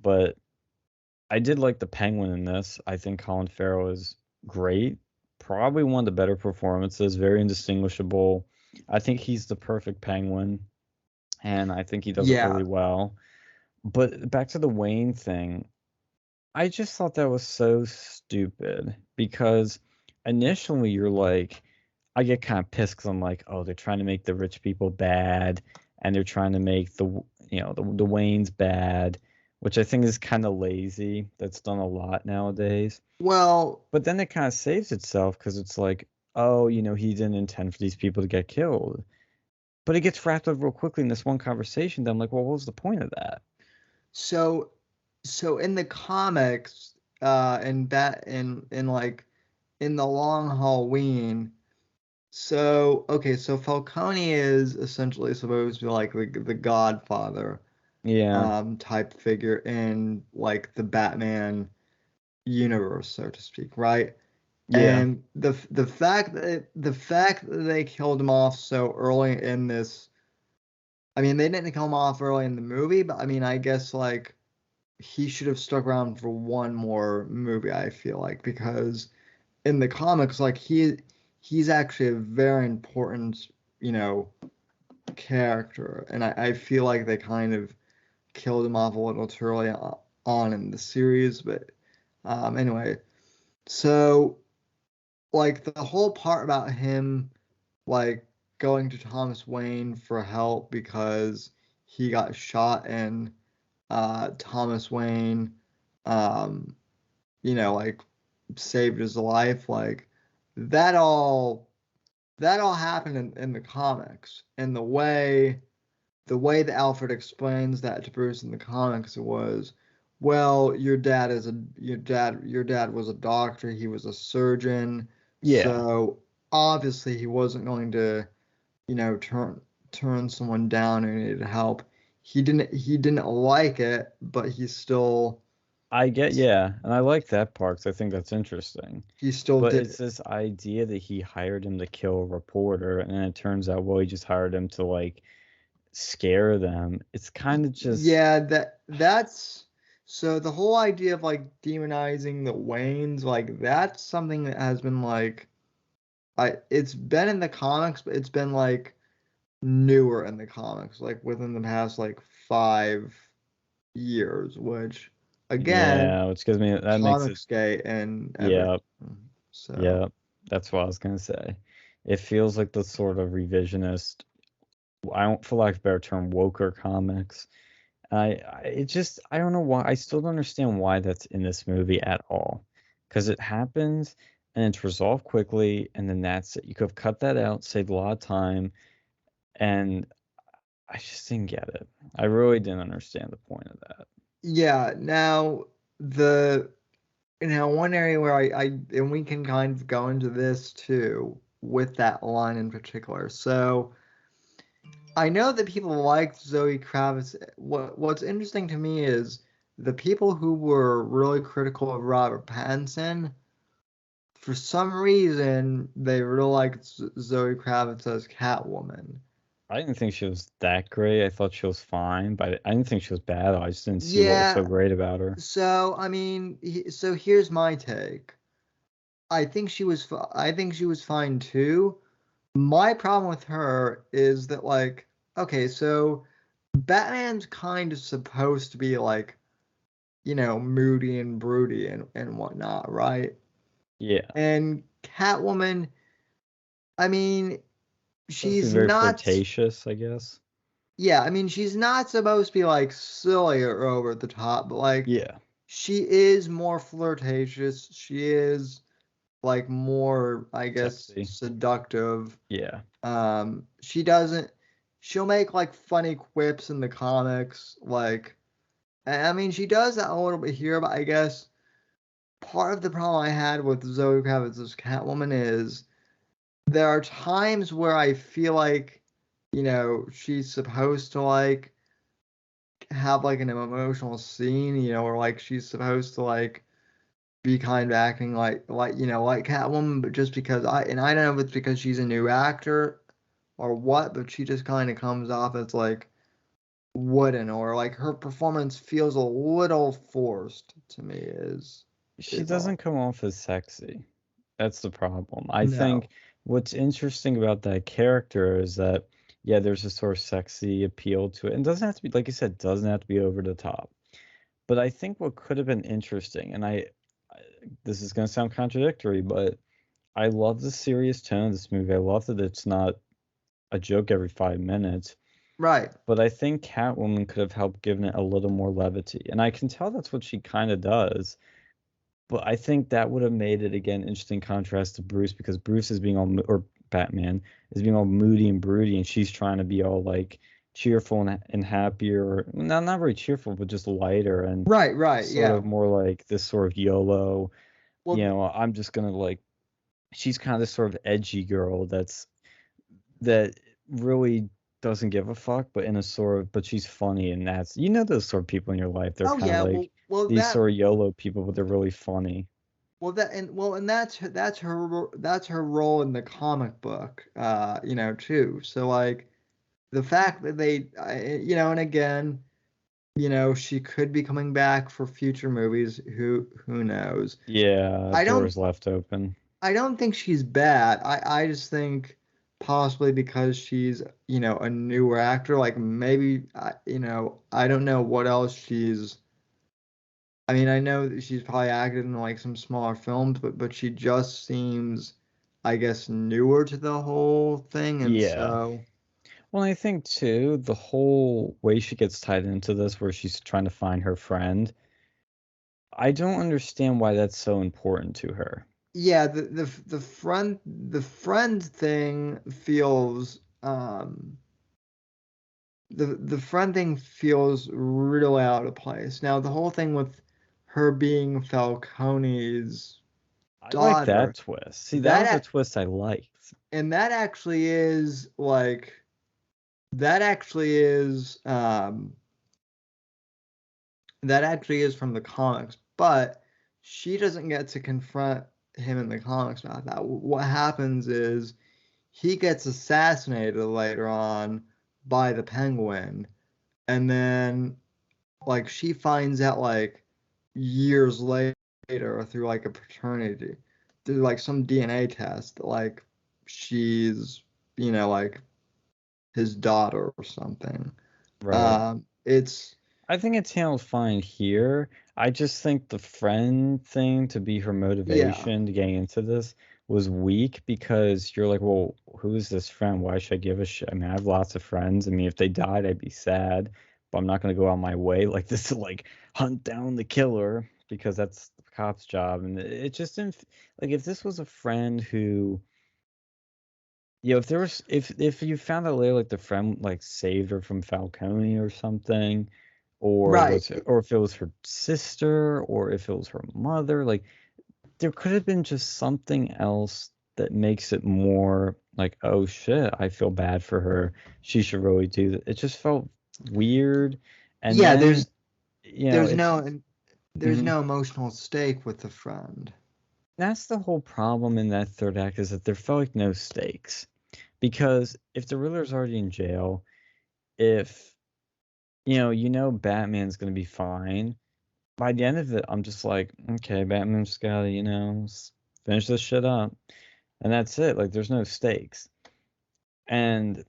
But I did like the Penguin in this. I think Colin Farrell is great. Probably one of the better performances, very indistinguishable. I think he's the perfect Penguin, and I think he does it Yeah. really well. But back to the Wayne thing, I just thought that was so stupid because initially you're like, I get kind of pissed because I'm like, oh, they're trying to make the rich people bad, and they're trying to make the Waynes bad, which I think is kind of lazy. That's done a lot nowadays. Well, But then it kind of saves itself because it's like, oh, he didn't intend for these people to get killed. But it gets wrapped up real quickly in this one conversation. Then I'm like, well, what was the point of that? so so in the comics, in like in the Long Halloween. So okay, so Falcone is essentially supposed to be like the Godfather Yeah, type figure in like the Batman universe, so to speak, right? yeah, And the fact that they killed him off so early in this, I mean, they didn't kill him off early in the movie, but I mean, I guess like he should have stuck around for one more movie, I feel like, because in the comics, like he's actually a very important, you know, character, and I feel like they kind of killed him off a little too early on in the series, but anyway, so like the whole part about him like going to Thomas Wayne for help because he got shot and Thomas Wayne um like saved his life, like that all that all happened in the comics, and the way that Alfred explains that to Bruce in the comics was, well, your dad was a doctor, he was a surgeon, yeah. so obviously he wasn't going to, turn someone down who needed help. He didn't like it, but Yeah, and I like that part 'cause I think that's interesting. he still But did it's it. this idea that he hired him to kill a reporter, and then it turns out, well, he just hired him to like scare them. It's kind of just, Yeah, that's so the whole idea of like demonizing the Waynes, like that's something that has been like it's been in the comics, but it's been like newer in the comics, like within the past like 5 years, which again, yeah, which gives me that makes it, comics gay and everything. yeah, So yeah. That's what I was gonna say. It feels like the sort of revisionist, I don't, for lack of a better term, woker comics. I don't know why. I still don't understand why that's in this movie at all. Because it happens and it's resolved quickly, and then that's it. You could have cut that out, saved a lot of time, and I just didn't get it. I really didn't understand the point of that. yeah, now the one area where I and we can kind of go into this too with that line in particular. So I know that people liked Zoe Kravitz. What's interesting to me is the people who were really critical of Robert Pattinson, for some reason, they really liked Zoe Kravitz as Catwoman. I didn't think she was that great. I thought she was fine, but I didn't think she was bad. I just didn't see what was so Yeah, great about her. so I mean, so here's my take. I think she was fine too. My problem with her is that like, okay, so Batman's kind of supposed to be like, moody and broody and whatnot, right? Yeah, And Catwoman, I mean, supposed to be she's very not, flirtatious, I guess. yeah, I mean, she's not supposed to be like silly or over the top, but like, Yeah, she is more flirtatious. She is like more, I guess, sexy. seductive. Yeah, She doesn't, she'll make like funny quips in the comics, like, I mean, she does that a little bit here, but I guess part of the problem I had with Zoe Kravitz's Catwoman is there are times where I feel like, she's supposed to like have like an emotional scene, or like she's supposed to like be kind of acting like Catwoman, but just because I don't know if it's because she's a new actor or what, but she just kind of comes off as like wooden, or like her performance feels a little forced to me She is all. doesn't come off as sexy. That's the problem. I think No. what's interesting about that character is that, yeah, there's a sort of sexy appeal to it. And it doesn't have to be, like you said, doesn't have to be over the top. But I think what could have been interesting, and I this is going to sound contradictory, but I love the serious tone of this movie. I love that it's not a joke every 5 minutes. Right. But I think Catwoman could have helped giving it a little more levity. And I can tell that's what she kind of does. But I think that would have made it again interesting contrast to Bruce, because Bruce is being all or Batman is being all moody and broody, and she's trying to be all like cheerful and happier. Not very cheerful, but just lighter and Right, sort yeah. of more like this sort of YOLO. Well, I'm just gonna like. She's kind of this sort of edgy girl that really doesn't give a fuck, but in a sort of, but she's funny, and that's those sort of people in your life. They're oh kind of yeah, like these sort of YOLO people, but they're really funny. and that's her role in the comic book, too. So like the fact that and again, she could be coming back for future movies. Who knows? Yeah, I don't doors left open. I don't think she's bad. I just think possibly because she's, a newer actor, like maybe, I don't know what else she's. I mean, I know that she's probably acted in like some smaller films, but she just seems, I guess, newer to the whole thing, and Yeah. so Well, I think too, the whole way she gets tied into this, where she's trying to find her friend, I don't understand why that's so important to her. yeah, the friend thing feels the friend thing feels really out of place. Now, the whole thing with her being Falcone's I like that daughter, twist. See, that was a that twist I liked. and that actually is that actually is from the comics, but she doesn't get to confront him in the comics about that. What happens is he gets assassinated later on by the Penguin, and then like she finds out like years later through like a paternity, through like some DNA test, like she's, like his daughter or something. Right. It's I think it's handled fine here. I just think the friend thing to be her Yeah, motivation to getting into this was weak, because you're like, well, who is this friend? Why should I give a shit? I mean, I have lots of friends. I mean, if they died, I'd be sad, but I'm not going to go out my way like this to like hunt down the killer, because that's the cop's job. And it just didn't like, if this was a friend who, if there was, if you found out later, like the friend like saved her from Falcone or something, right. or if it was her sister, or if it was her mother, like there could have been just something else that makes it more like, oh shit, I feel bad for her. She should really do that. It just felt weird. And Yeah, then, there's it's no there's mhm. no emotional stake with the friend. That's the whole problem in that third act, is that there felt like no stakes. Because if the Riddler's already in jail, if Batman's gonna be fine. By the end of it, I'm just like, okay, Batman's just gotta, finish this shit up, and that's it. Like, there's no stakes, and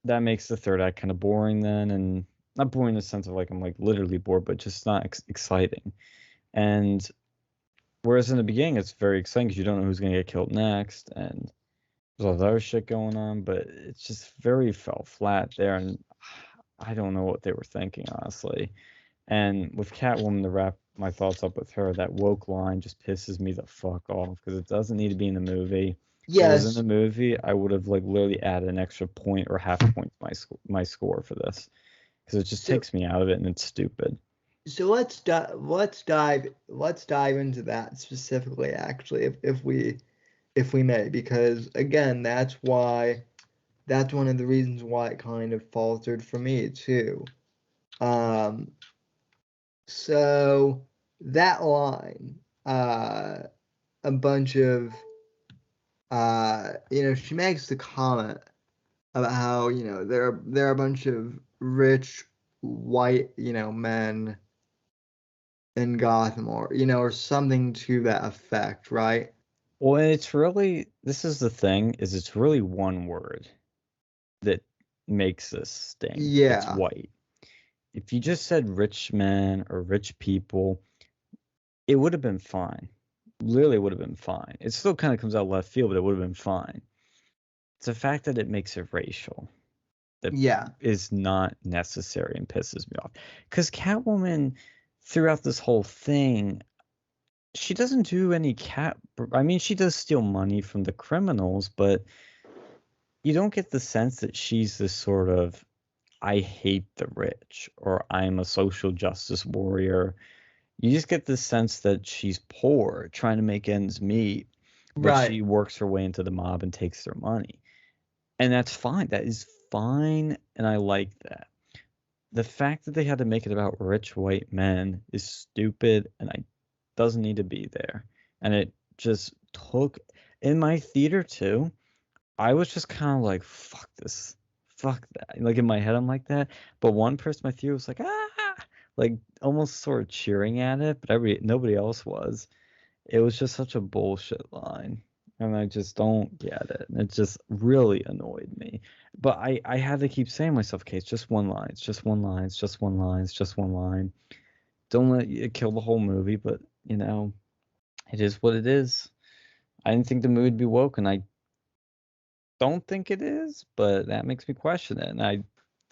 that makes the third act kind of boring then, and not boring in the sense of like I'm like literally bored, but just not exciting. And whereas in the beginning, it's very exciting because you don't know who's gonna get killed next, and there's all this other shit going on, but it's just very fell flat there, and I don't know what they were thinking, honestly. And with Catwoman, to wrap my thoughts up with her, that woke line just pisses me the fuck off, because it doesn't need to be in the movie. If it was in Yes, the movie, I would have like literally added an extra point or half a point to my score for this, because it just so takes me out of it and it's stupid. So let's dive into that specifically, actually, if we may, because again, that's one of the reasons why it kind of faltered for me too. Um, so that line, a bunch of, she makes the comment about how, there are a bunch of rich white, men in Gotham, or something to that effect, right? Well, this is the thing, is it's really one word that makes this sting. It's Yeah, white. If you just said rich men or rich people, it would have been fine. Literally would have been fine. It still kind of comes out left field, but it would have been fine. It's the fact that it makes it racial that yeah, is not necessary and pisses me off. Because Catwoman, throughout this whole thing, she doesn't do any I mean, she does steal money from the criminals, but you don't get the sense that she's this sort of I hate the rich or I'm a social justice warrior. You just get the sense that she's poor, trying to make ends meet, but right. she works her way into the mob and takes their money. And that's fine. That is fine, and I like that. The fact that they had to make it about rich white men is stupid and I doesn't need to be there. And it just took in my theater too. I was just kind of like, fuck this. Fuck that. Like in my head, I'm like that. But one person in my theater was like, ah, like almost sort of cheering at it, but nobody else was. It was just such a bullshit line. And I just don't get it. And it just really annoyed me. But I had to keep saying to myself, okay, it's just one line. It's just one line. It's just one line. It's just one line. Don't let it kill the whole movie, but it is what it is. I didn't think the movie would be woke, and I don't think it is, but that makes me question it. And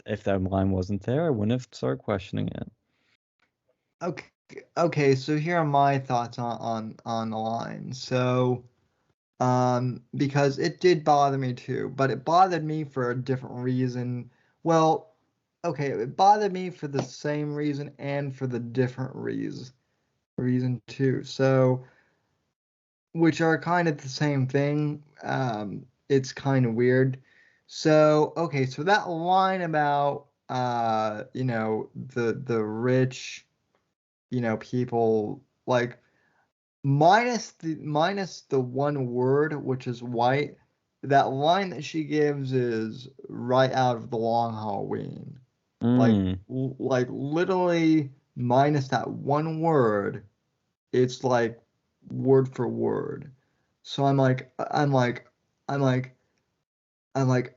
if that line wasn't there, I wouldn't have started questioning it. Okay, okay. So here are my thoughts on the line. So, because it did bother me too, but it bothered me for a different reason. Well, okay, it bothered me for the same reason and for the different reason too. So, which are kind of the same thing. It's kind of weird. So, okay, so that line about the rich, people, like, minus the one word, which is white, that line that she gives is right out of The Long Halloween. Like Mm, like literally minus that one word, it's like word for word. So I'm like,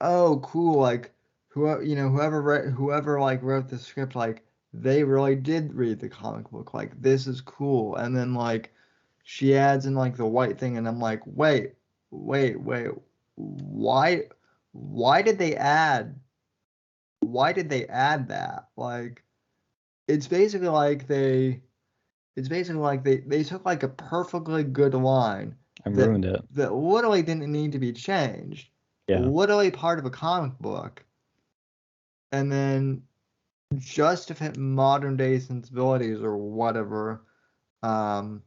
oh, cool. Like, whoever like wrote the script, like, they really did read the comic book. Like, this is cool. And then like she adds in like the white thing, and I'm like, wait, why, why did they add, why did they add that? Like, it's basically like they, they took like a perfectly good line I that ruined it. that literally didn't need to be changed, Yeah. literally part of a comic book, and then just to fit modern day sensibilities or whatever, um,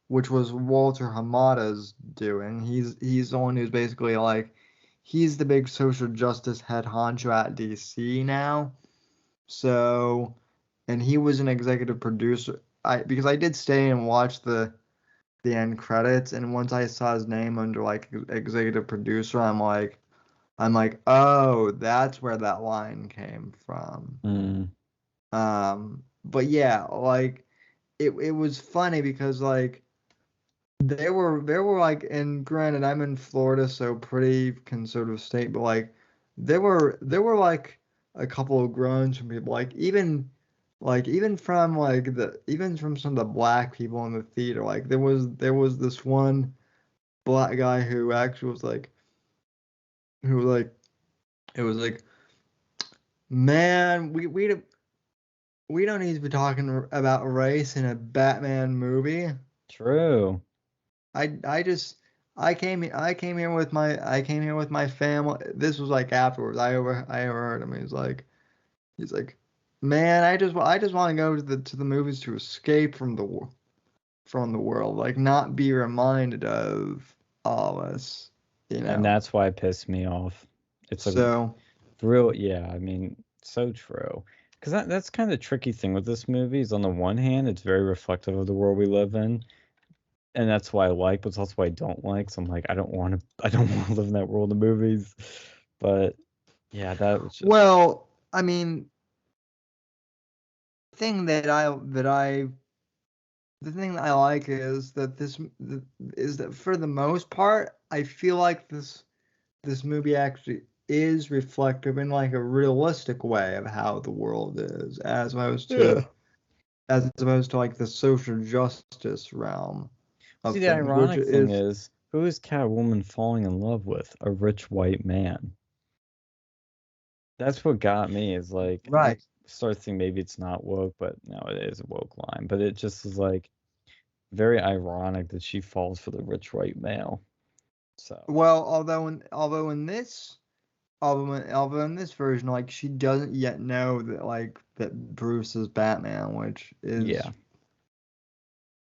which was Walter Hamada's doing. He's the one who's basically like, he's the big social justice head honcho at DC now. So, and he was an executive producer. Because I did stay and watch the end credits, and once I saw his name under like executive producer, I'm like, oh, that's where that line came from. Mm, But yeah, like it was funny because like there were like, and granted, I'm in Florida, so pretty conservative state, but like there were like a couple of groans from people, even from some of the black people in the theater. Like there was this one black guy who actually was like, who was like it was like, man, we don't need to be talking about race in a Batman movie. true. I just I came here with my family. This was like afterwards. I overheard him. He's like, Man, I just want to go to the movies to escape from from the world, like not be reminded of all this, you And know. that's why it pissed me off. It's like So, real, yeah. I mean, so true. Because that's kind of the tricky thing with this movie is on the one hand, it's very reflective of the world we live in, and that's why I like, but it's also why I don't like. So I'm like, I don't want to live in that world of movies. But yeah, that was just well, I mean, thing that I the thing that I like is that is that for the most part, I feel like this movie actually is reflective in like a realistic way of how the world is, yeah. as opposed to like the social justice realm See, of the things, which ironic thing is is, who is Catwoman falling in love with? A rich white man. That's what got me. Is like I right. started thinking maybe it's not woke, but no, it is a woke line. But it just is like very ironic that she falls for the rich white male. So Well, although in this version, like she doesn't yet know that Bruce is Batman, yeah.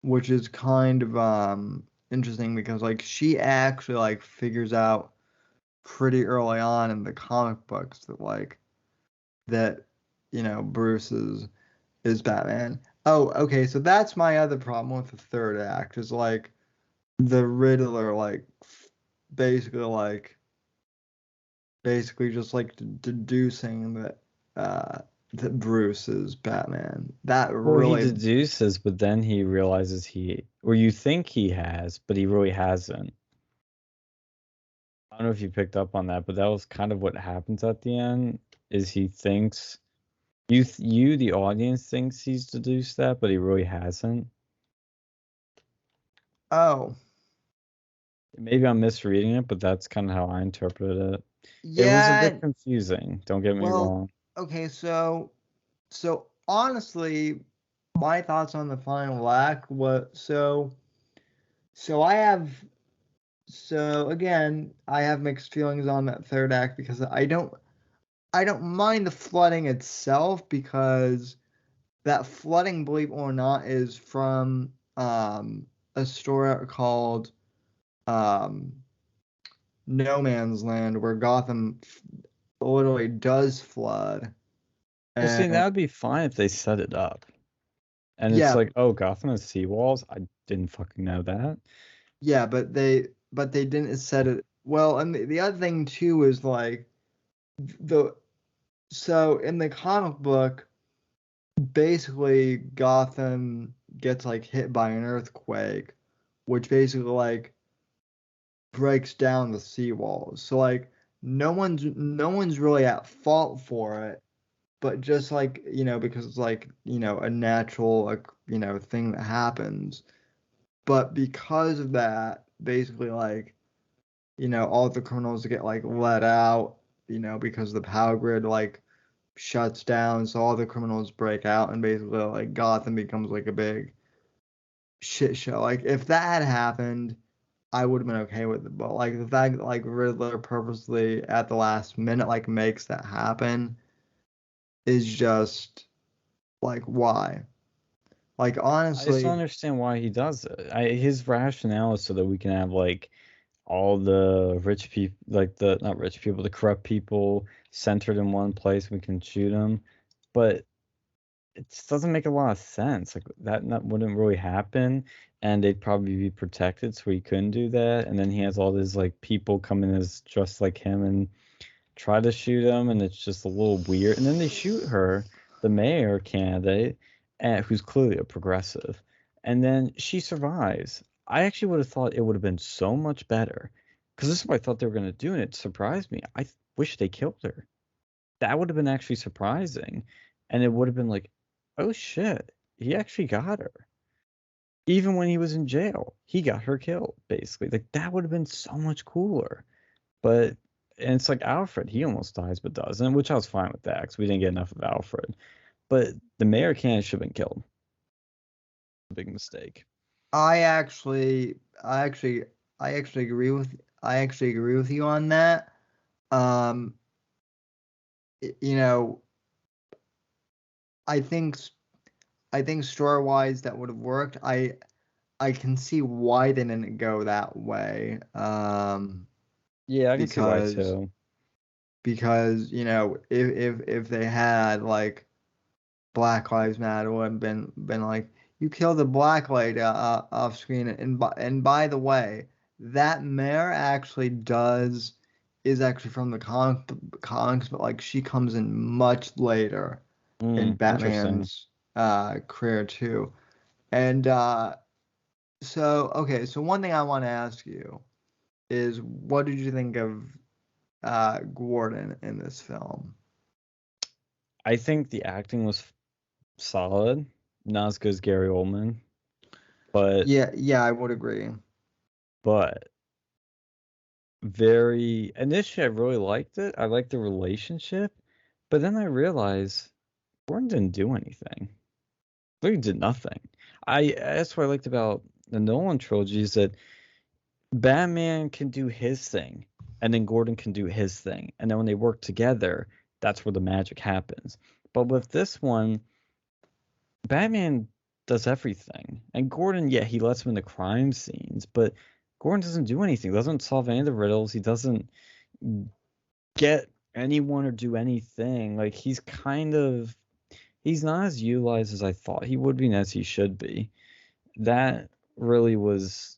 which is kind of interesting because like she actually like figures out pretty early on in the comic books that Bruce is Batman. Oh, okay, so that's my other problem with the third act is like the Riddler basically like basically just like deducing uh that Bruce is Batman. That Well, he really deduces, but then he realizes or you think he has, but he really hasn't. I don't know if you picked up on that, but that was kind of what happens at the end. Is he thinks you the audience thinks he's deduced that, but he really hasn't. oh Maybe I'm misreading it, but that's kind of how I interpreted it. It was a bit yeah, confusing. Don't get me well, wrong. okay, so honestly, my thoughts on the final act was so I have so again, I have mixed feelings on that third act because I don't mind the flooding itself because that flooding, believe it or not, is from a story called um No Man's Land where literally does flood. Well, see, And that would be fine if they set it up. And it's yeah, like, oh, Gotham has seawalls. I didn't fucking know that. yeah, but they didn't set it well. And the other thing too is like the so in the comic book, basically Gotham gets like hit by an earthquake, which basically like breaks down the seawalls. So like no one's really at fault for it, but just like, because it's like, a natural like, thing that happens. But because of that, basically like, all the criminals get like let out, because the power grid like shuts down, so all the criminals break out and basically like Gotham becomes like a big shit show. Like if that had happened, I would have been okay with it. But like the fact that like Riddler purposely at the last minute like makes that happen is just like why? Like I just don't honestly, understand why he does it. His rationale is so that we can have like all the rich people, like the not rich people, the corrupt people centered in one place. We can shoot them, but it just doesn't make a lot of sense. Like that wouldn't really happen, and they'd probably be protected, so he couldn't do that. And then he has all these like people come in as dressed like him and try to shoot him, and it's just a little weird. And then they shoot her, the mayor candidate, who's clearly a progressive, and then she survives. I actually would have thought it would have been so much better, because this is what I thought they were going to do, and it surprised me. I wish they killed her. That would have been actually surprising, and it would have been like, oh shit, he actually got her. Even when he was in jail, he got her killed, basically. Like that would have been so much cooler. But and it's like Alfred, he almost dies but doesn't, which I was fine with that because we didn't get enough of Alfred. But the mayor candidate should have been killed. Big mistake. I actually I actually agree with you on that. Um, you know, I think story wise that would have worked. I can see why they didn't go that way. Yeah, I can see why Because too. you know, if they had like Black Lives Matter would have been like, you killed a black lady off screen, and by the way, that mayor actually does is actually from the comics, but like she comes in much later in Interesting. Batman's career too. And so okay, so one thing I want to ask you is, what did you think of Gordon in this film? I think the acting was solid, not as good as Gary Oldman, but Yeah, yeah, I would agree. but very initially I really liked it. I liked the relationship, but then I realized Gordon didn't do anything. He did nothing. That's what I liked about the Nolan trilogy is that Batman can do his thing, and then Gordon can do his thing, and then when they work together, that's where the magic happens. But with this one, Batman does everything, and Gordon, yeah, he lets him in the crime scenes, but Gordon doesn't do anything. He doesn't solve any of the riddles. He doesn't get anyone or do anything. Like he's not as utilized as I thought he would be and as he should be. That really was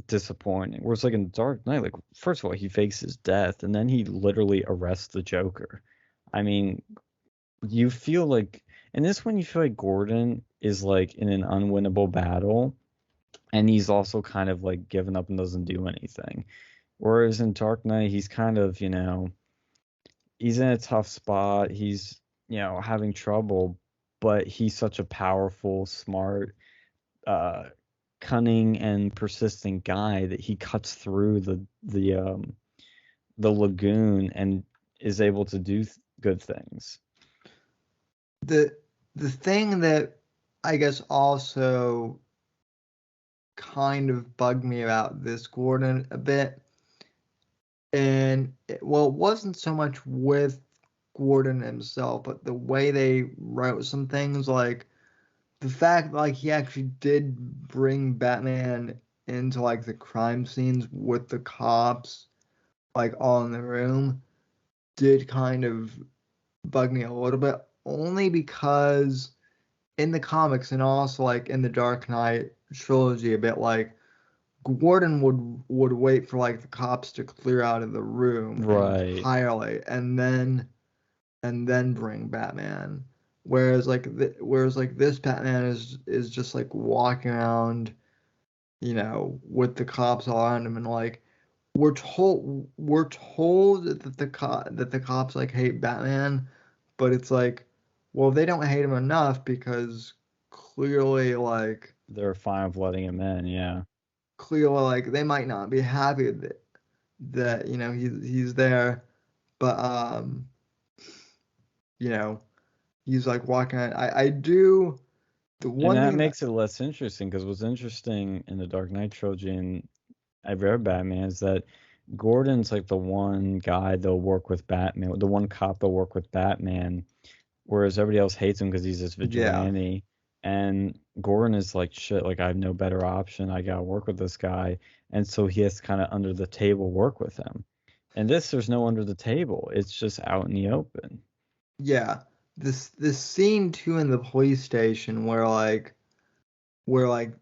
disappointing. Whereas like in Dark Knight, like first of all, he fakes his death and then he literally arrests the Joker. I mean, you feel like in this one you feel like Gordon is like in an unwinnable battle and he's also kind of like given up and doesn't do anything. Whereas in Dark Knight, he's kind of, he's in a tough spot. He's, having trouble, but he's such a powerful, smart, uh, cunning and persistent guy that he cuts through the lagoon and is able to do good things. The thing that I guess also kind of bugged me about this Gordon a bit, and well, it wasn't so much with Gordon himself, but the way they wrote some things, like the fact like he actually did bring Batman into like the crime scenes with the cops like all in the room, did kind of bug me a little bit, only because in the comics and also like in the Dark Knight trilogy a bit, like Gordon would wait for like the cops to clear out of the room Right. entirely and then bring Batman. Whereas like this Batman is just like walking around, you know, with the cops all around him, and like we're told that the cops like hate Batman, but it's like, well, they don't hate him enough because clearly like They're fine with letting him in, yeah. they might not be happy that you know he's there, but you know he's like walking around. I do the And one that thing that makes it less interesting because what's interesting in the Dark Knight trilogy and I've read Batman is that Gordon's like the one guy that'll work with Batman, the one cop that'll work with Batman, whereas everybody else hates him because he's this yeah vigilante. And Gordon is like, shit, like I have no better option. I gotta work with this guy. And so he has to kind of under the table work with him. And this, there's no under the table. It's just out in the open. yeah this scene too in the police station where like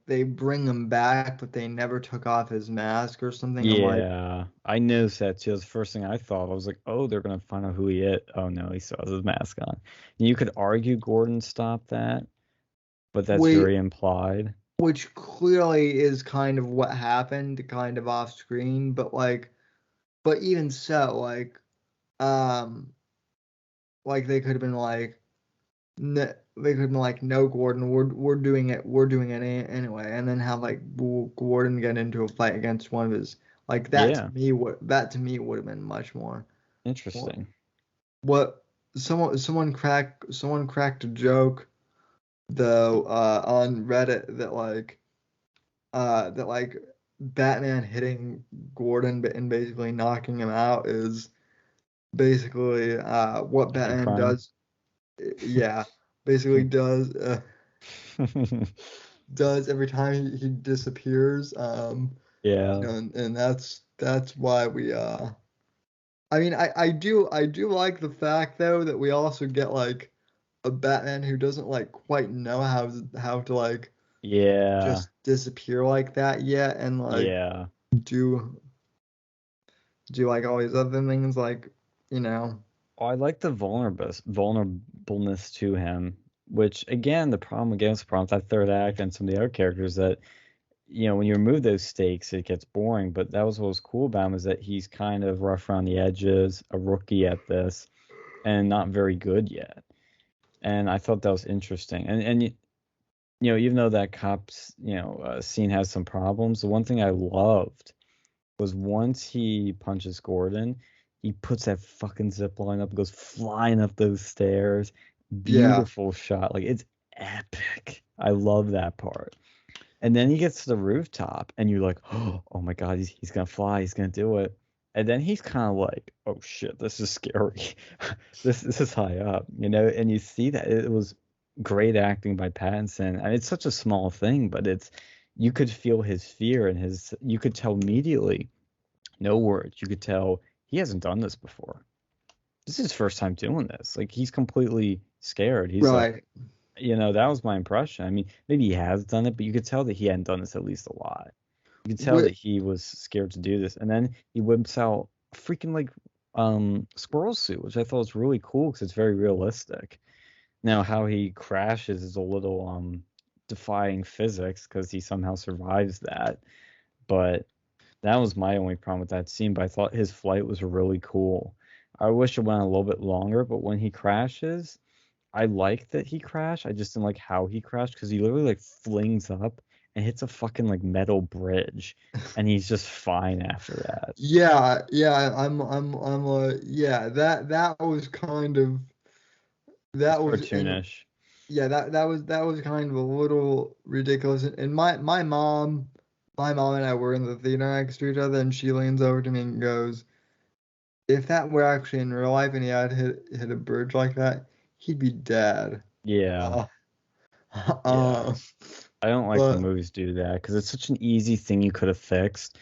they bring him back but they never took off his mask or something. I'm like, Yeah, I noticed that too. That's the first thing I thought. I was like, oh, they're gonna find out who he is. Oh no, he still has his mask on. You could argue Gordon stopped that, but that's wait, very implied. which clearly is kind of what happened, kind of off screen, but like, but even so, um, like they could have been like, they could have been like, no, Gordon, we're doing it anyway, and then have like Gordon get into a fight against one of his, like Yeah, that to me would have been much more interesting. what someone cracked a joke though on Reddit that like Batman hitting Gordon and basically knocking him out is basically what A hate Batman crime. does. Yeah, basically does every time he disappears. Yeah. And that's why we I mean I do like the fact though that we also get like a Batman who doesn't like quite know how to like Yeah. just disappear like that yet and like Yeah. do like all these other things like Oh, I like the vulnerableness to him, which again, the problem against that third act and some of the other characters that when you remove those stakes, it gets boring. But that was what was cool about him is that he's kind of rough around the edges, a rookie at this, and not very good yet. And I thought that was interesting. And even though that cops scene has some problems, the one thing I loved was once he punches Gordon, he puts that fucking zip line up, goes flying up those stairs. yeah. Beautiful shot. Like it's epic. I love that part. And then he gets to the rooftop, and you're like, oh my God, he's gonna fly, he's gonna do it. And then he's kind of like, oh shit, this is scary. This is high up, and you see that it was great acting by Pattinson. And it's such a small thing, but you could feel his fear and you could tell immediately, no words, you could tell he hasn't done this before. This is his first time doing this. Like he's completely scared. He's like, Right. that was my impression. I mean, maybe he has done it, but you could tell that he hadn't done this at least a lot. You could tell that he was scared to do this. And then he whips out a freaking like squirrel suit, which I thought was really cool because it's very realistic. Now, how he crashes is a little defying physics because he somehow survives that. But that was my only problem with that scene. But I thought his flight was really cool. I wish it went a little bit longer, but when he crashes, I like that he crashed. I just didn't like how he crashed because he literally like flings up and hits a fucking like metal bridge, and he's just fine after that. Yeah, yeah, yeah, that was kind of It's that was in cartoonish. yeah, that was kind of a little ridiculous. And my mom and I were in the theater next to each other, and she leans over to me and goes, "If that were actually in real life and he had hit a bridge like that, he'd be dead." Yeah, Uh, yeah. uh, I don't like when but movies do that because it's such an easy thing you could have fixed.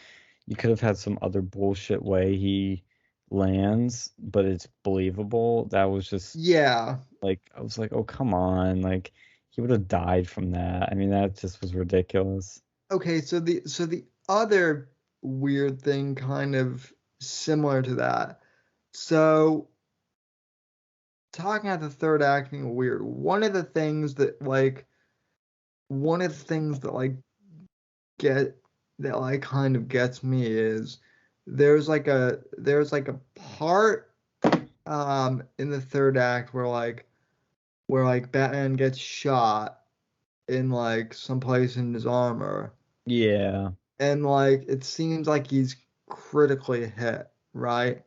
You could have had some other bullshit way he lands, but it's believable. That was just yeah. like I was like, oh come on, like he would have died from that. I mean, that just was ridiculous. Okay, so the other weird thing kind of similar to that. So talking about the third act being weird, one of the things that get that like kind of gets me is there's like a part in the third act where Batman gets shot in like some place in his armor, Yeah, and like it seems like he's critically hit, right?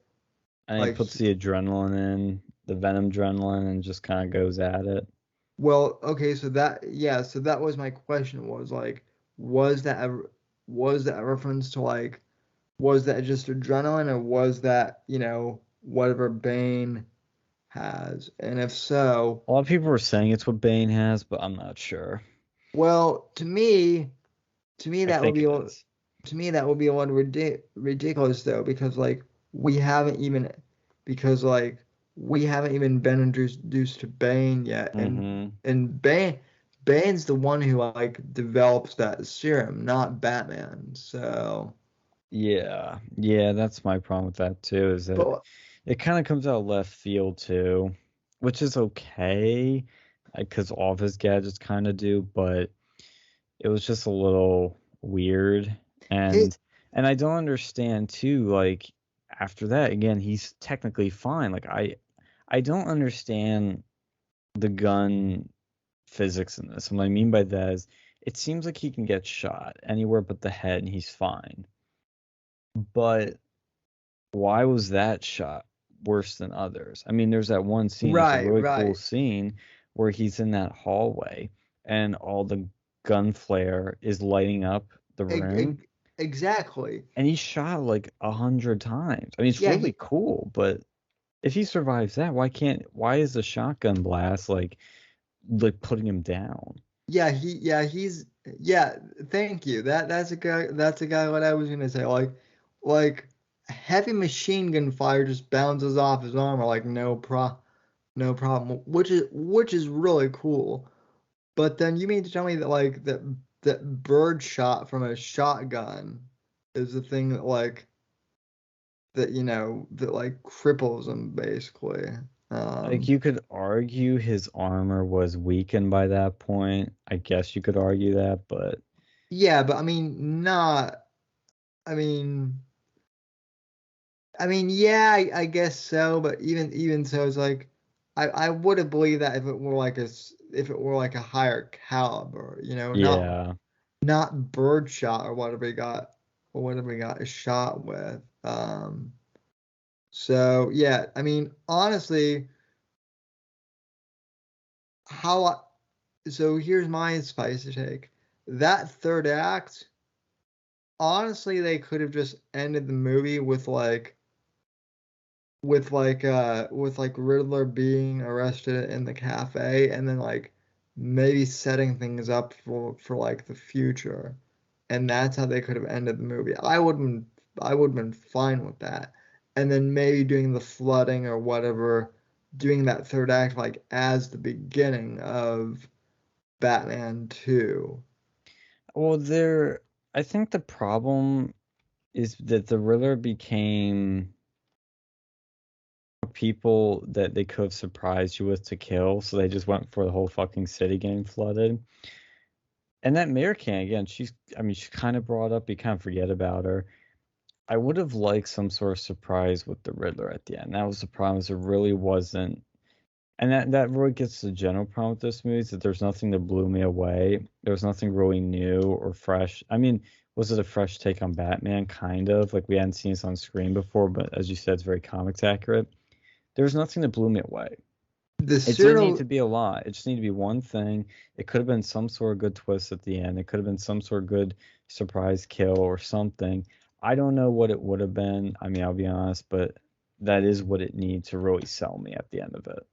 and he Like puts the adrenaline in, the Venom adrenaline, and just kind of goes at it. well, okay, so that was my question, was like, was that a reference to like, was that just adrenaline, or was that, whatever Bane has? And if so, A lot of people were saying it's what Bane has, but I'm not sure. well, to me I that would think be it a- is. to me that would be a little ridiculous though, because like we haven't even because like we haven't even been introduced to Bane yet, and Mm-hmm. Bane's the one who like develops that serum, not Batman. So, Yeah, yeah, that's my problem with that too, is that but it kind of comes out of left field too, which is okay, because all of his gadgets kind of do, but it was just a little weird, hit and I don't understand too, like after that, again, he's technically fine. Like I don't understand the gun physics in this. And what I mean by that is it seems like he can get shot anywhere but the head and he's fine. But why was that shot worse than others? I mean, there's that one scene, it's a right, really cool right, scene where he's in that hallway and all the gun flare is lighting up the Eg- room eg- exactly. and he's shot like 100 times. I mean, it's Yeah, really cool, but if he survives that, why is the shotgun blast like like putting him down. Yeah, thank you. That's a guy what I was gonna say. Like heavy machine gun fire just bounces off his armor like no problem, which is really cool. But then you mean to tell me that like that bird shot from a shotgun is the thing that like that that like cripples him basically. Like you could argue his armor was weakened by that point. I guess you could argue that, but Yeah, but I mean not. I mean. Yeah, I guess so, but even so, it's like I would have believed that if it were if it were like a higher caliber, yeah. not birdshot or whatever he got shot with. So yeah, I mean honestly, how so here's my spicy take. That third act, honestly, they could have just ended the movie with like Riddler being arrested in the cafe and then like maybe setting things up for like the future. And that's how they could have ended the movie. I would have been fine with that. And then maybe doing the flooding or whatever, doing that third act like as the beginning of Batman 2. Well, I think the problem is that the Riddler became people that they could have surprised you with to kill, so they just went for the whole fucking city getting flooded. And that Mayor Can again, I mean, she's kind of brought up, you kind of forget about her. I would have liked some sort of surprise with the Riddler at the end. That was the problem, is there really wasn't. And that really gets to the general problem with this movie, is that there's nothing that blew me away. There was nothing really new or fresh. I mean, was it a fresh take on Batman? Kind of. Like we hadn't seen this on screen before, but as you said, it's very comics accurate. There was nothing that blew me away. The It didn't need to serial be a lot. It just needed to be one thing. It could have been some sort of good twist at the end. It could have been some sort of good surprise kill or something. I don't know what it would have been. I mean, I'll be honest, but that is what it needs to really sell me at the end of it.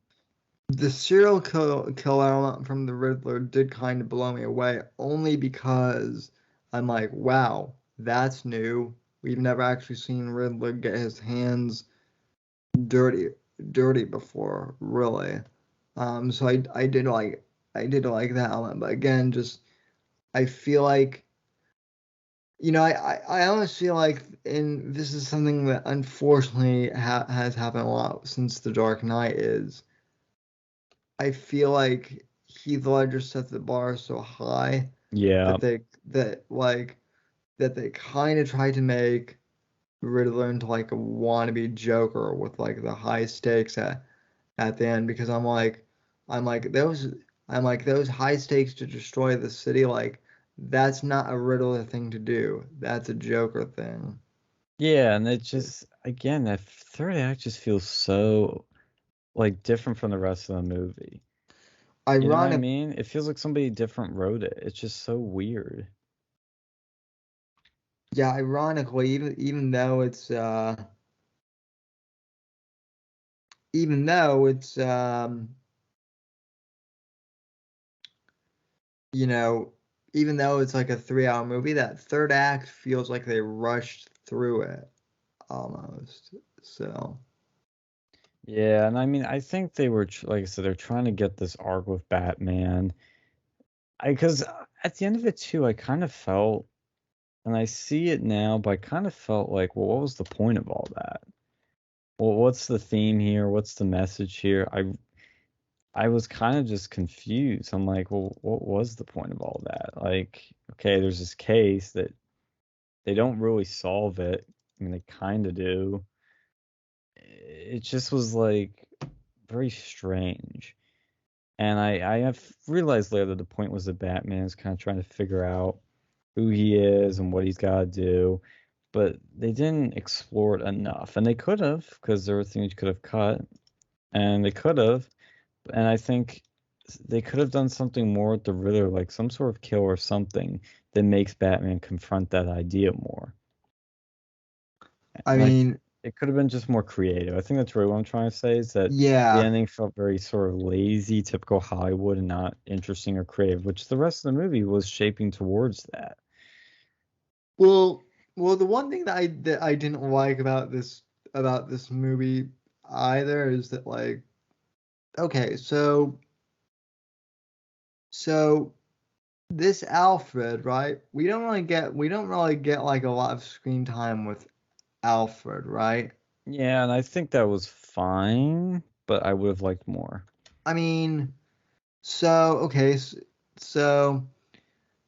the kill element from the Riddler did kind of blow me away, only because I'm like, wow, that's new. We've never actually seen Riddler get his hands dirty, dirty before, really. So I did like that element, but again, just I feel like, I almost feel like, and this is something that unfortunately has happened a lot since The Dark Knight is. I feel like Heath Ledger set the bar so high Yeah. that they kind of tried to make Riddler into like a wannabe Joker with like the high stakes at the end because I'm like those those high stakes to destroy the city, like that's not a Riddler thing to do. That's a Joker thing. Yeah, and it just again that third act just feels so like different from the rest of the movie. You know what I Ironic, mean? It feels like somebody different wrote it. It's just so weird. yeah, ironically, even though it's you know, even though it's like a 3 hour movie, that third act feels like they rushed through it almost. So, Yeah, and I mean, I think they were like I said, they're trying to get this arc with Batman. Because at the end of it too, I kind of felt, and I see it now, but I kind of felt like, well, what was the point of all that? Well, what's the theme here? What's the message here? I was kind of just confused. I'm like, well, what was the point of all that? Like, okay, there's this case that they don't really solve it. I mean, they kind of do. It just was like very strange. And I have realized later that the point was that Batman is kind of trying to figure out who he is and what he's got to do. But they didn't explore it enough. And they could have, because there were things you could have cut. And they could have. And I think they could have done something more with the Riddler, like some sort of kill or something that makes Batman confront that idea more. I Like, mean, it could have been just more creative. I think that's really what I'm trying to say is that the Yeah. ending felt very sort of lazy, typical Hollywood, and not interesting or creative, which the rest of the movie was shaping towards that. Well, the one thing that I didn't like about this movie either is that like, okay, so this Alfred, right? We don't really get like a lot of screen time with Alfred, right? Yeah, and I think that was fine, but I would have liked more. I mean, so okay, so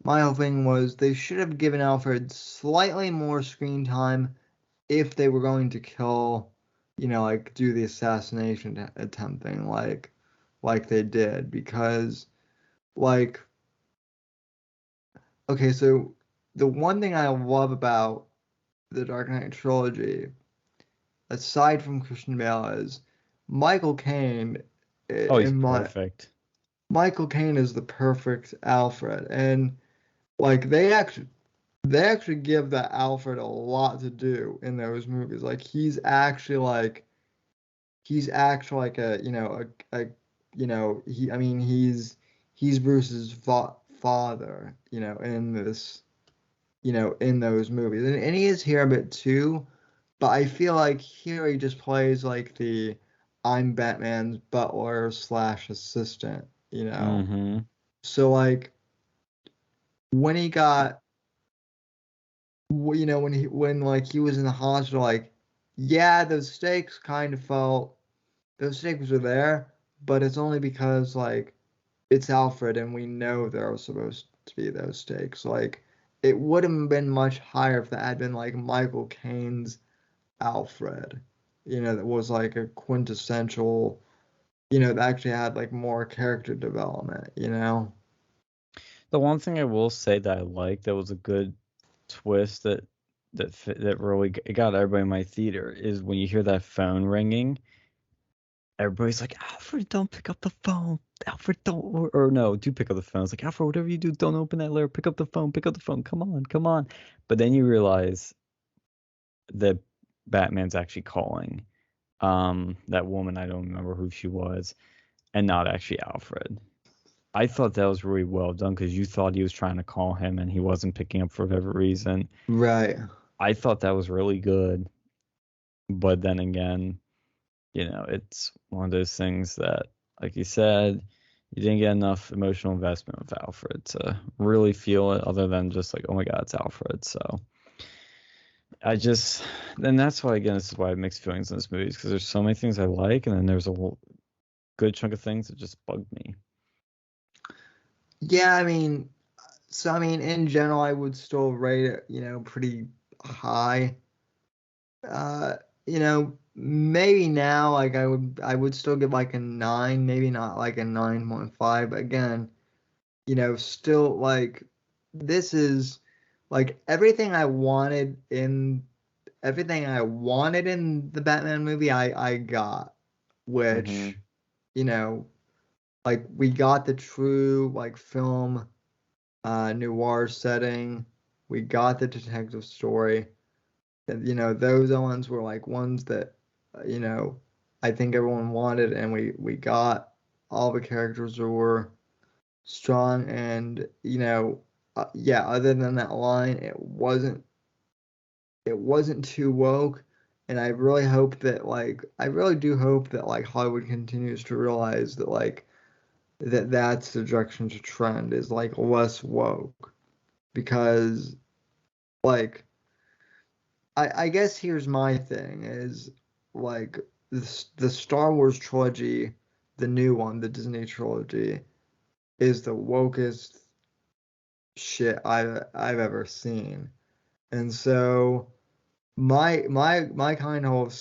my whole thing was they should have given Alfred slightly more screen time if they were going to kill, like do the assassination attempt thing, like they did, because like, okay, so the one thing I love about the Dark Knight trilogy, aside from Christian Bale, is Michael Caine. Oh, he's In my perfect. Michael Caine is the perfect Alfred, and like they actually give that Alfred a lot to do in those movies. Like he's actually like he, I mean, he's Bruce's father, in this, in those movies, and he is here a bit too, but I feel like here he just plays like the I'm Batman's butler slash assistant, Mm-hmm. so like when he got when like he was in the hospital, like, yeah, those stakes are there, but it's only because like it's Alfred and we know there are supposed to be those stakes. Like it would have been much higher if that had been like Michael Caine's Alfred, that was like a quintessential, that actually had like more character development. The one thing I will say that I like that was a good twist that really it got everybody in my theater is when you hear that phone ringing, everybody's like, Alfred, don't pick up the phone. Alfred, don't, or no, do pick up the phone. It's like, Alfred, whatever you do, don't open that letter. Pick up the phone. Pick up the phone. Come on, come on. But then you realize that Batman's actually calling that woman. I don't remember who she was, and not actually Alfred. I thought that was really well done because you thought he was trying to call him and he wasn't picking up for whatever reason. Right. I thought that was really good. But then again, it's one of those things that, like you said, you didn't get enough emotional investment with Alfred to really feel it other than just like, oh my God, it's Alfred. So then that's why, again, this is why I have mixed feelings in this movie because there's so many things I like and then there's a whole good chunk of things that just bugged me. Yeah, I mean, in general, I would still rate it, pretty high. Maybe now, like I would still give like a 9, maybe not like a 9.5. But again, still like this is like everything I wanted in the Batman movie, I got, Mm-hmm. which, you know, like we got the true like film noir setting. We got the detective story. And, those ones were like ones that, I think everyone wanted, and we got. All the characters were strong, and yeah. Other than that line, it wasn't too woke, and I really do hope that like Hollywood continues to realize that like that's the direction to trend is like less woke, because like I guess here's my thing is like the Star Wars trilogy, the new one, the Disney trilogy, is the wokest shit I've ever seen. And so my kind of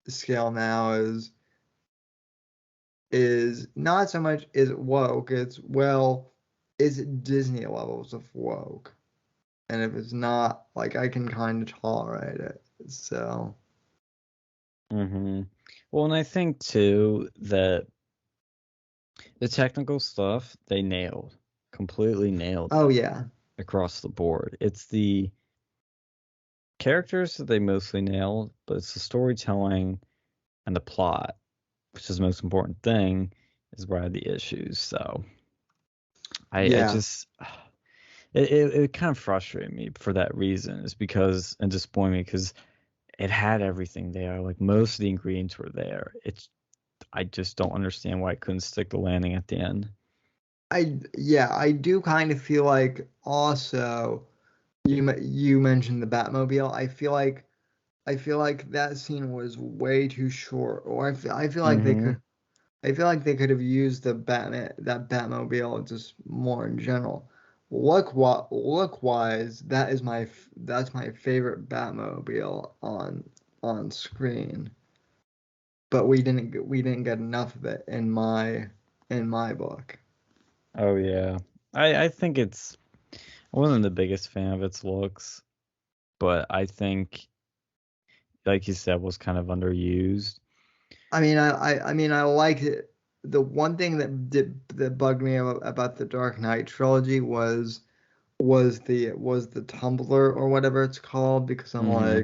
scale now is not so much is it woke, it's, well, is it Disney levels of woke? And if it's not, like, I can kind of tolerate it. So Mm-hmm. Well, and I think too that the technical stuff they completely nailed oh it yeah. across the board. characters they mostly nailed, but it's the storytelling and the plot, which is the most important thing, is where I had the issues. So I Yeah, just it kind of frustrated me for that reason, is because and disappointed me because it had everything there. Like most of the ingredients were there. I just don't understand why I couldn't stick the landing at the end. I do kind of feel like also you mentioned the Batmobile. I feel like that scene was way too short, or I feel like Mm-hmm. I feel like they could have used that Batmobile just more in general. Look wise, that's my favorite Batmobile on screen, but we didn't get enough of it in my book. Oh yeah. I think I wasn't the biggest fan of its looks, but I think, like you said, was kind of underused. I mean, I liked it. The one thing that bugged me about the Dark Knight trilogy was the Tumbler or whatever it's called, Mm-hmm.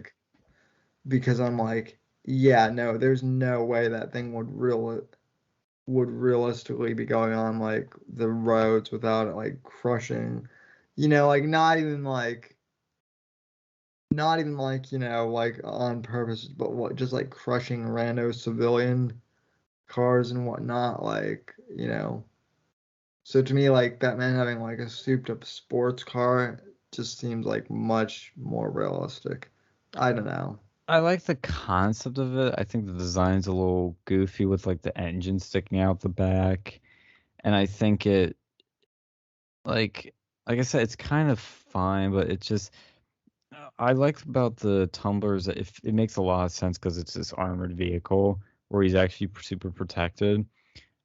because I'm like, yeah, no, there's no way that thing would realistically be going on like the roads without it like crushing, like not even like, like on purpose, but what just like crushing rando civilian cars and whatnot, like, So to me, like Batman having like a souped up sports car just seems like much more realistic. I don't know. I like the concept of it. I think the design's a little goofy with like the engine sticking out the back. And I think it like I said, it's kind of fine, but it just I like about the tumblers that if it makes a lot of sense because it's this armored vehicle where he's actually super protected.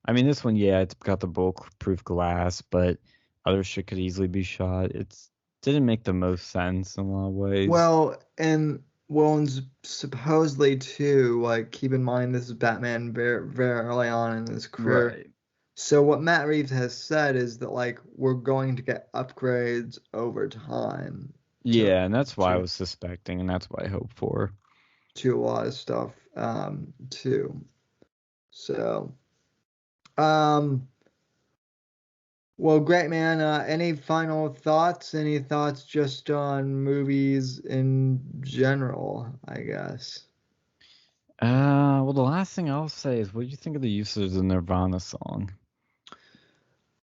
I mean, this one, yeah, it's got the bulletproof glass, but other shit could easily be shot. It's didn't make the most sense in a lot of ways. And supposedly too, like keep in mind this is Batman very early on in his career. Right. So what Matt Reeves has said is that like we're going to get upgrades over time to Yeah, and that's why I to was suspecting, and that's what I hope for. to a lot of stuff too. So um well, great, man. Any final thoughts? Any thoughts just on movies in general, I guess? Well, the last thing I'll say is, what do you think of the use of the Nirvana song?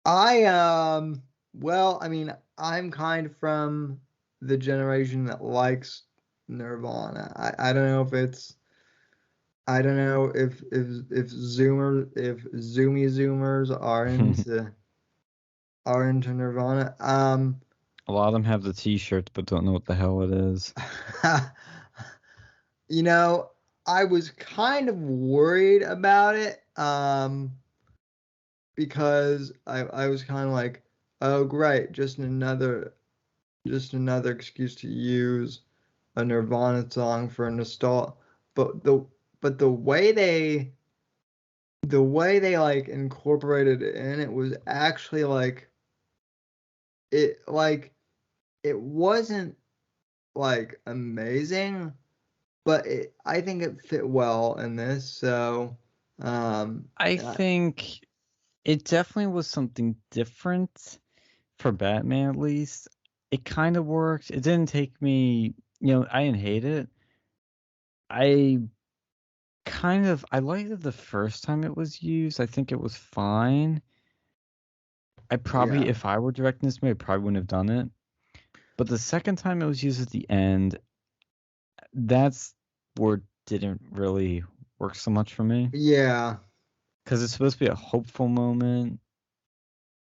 I well, I mean, I'm kind of from the generation that likes Nirvana. I don't know if it's I don't know if Zoomy Zoomers are into Nirvana. A lot of them have the T-shirts, but don't know what the hell it is. You know, I was kind of worried about it, because I was kind of like, oh great, just another excuse to use a Nirvana song for a nostalgia. But the way they like incorporated it in, it was actually like it wasn't like amazing, but I think it fit well in this. So, I uh, think it definitely was something different for Batman, at least. It kind of worked. It didn't take me, I didn't hate it. I I liked it the first time it was used. I think it was fine. I probably, yeah, if I were directing this movie, I probably wouldn't have done it. But the second time it was used at the end, that's where it didn't really work so much for me. yeah. Because it's supposed to be a hopeful moment,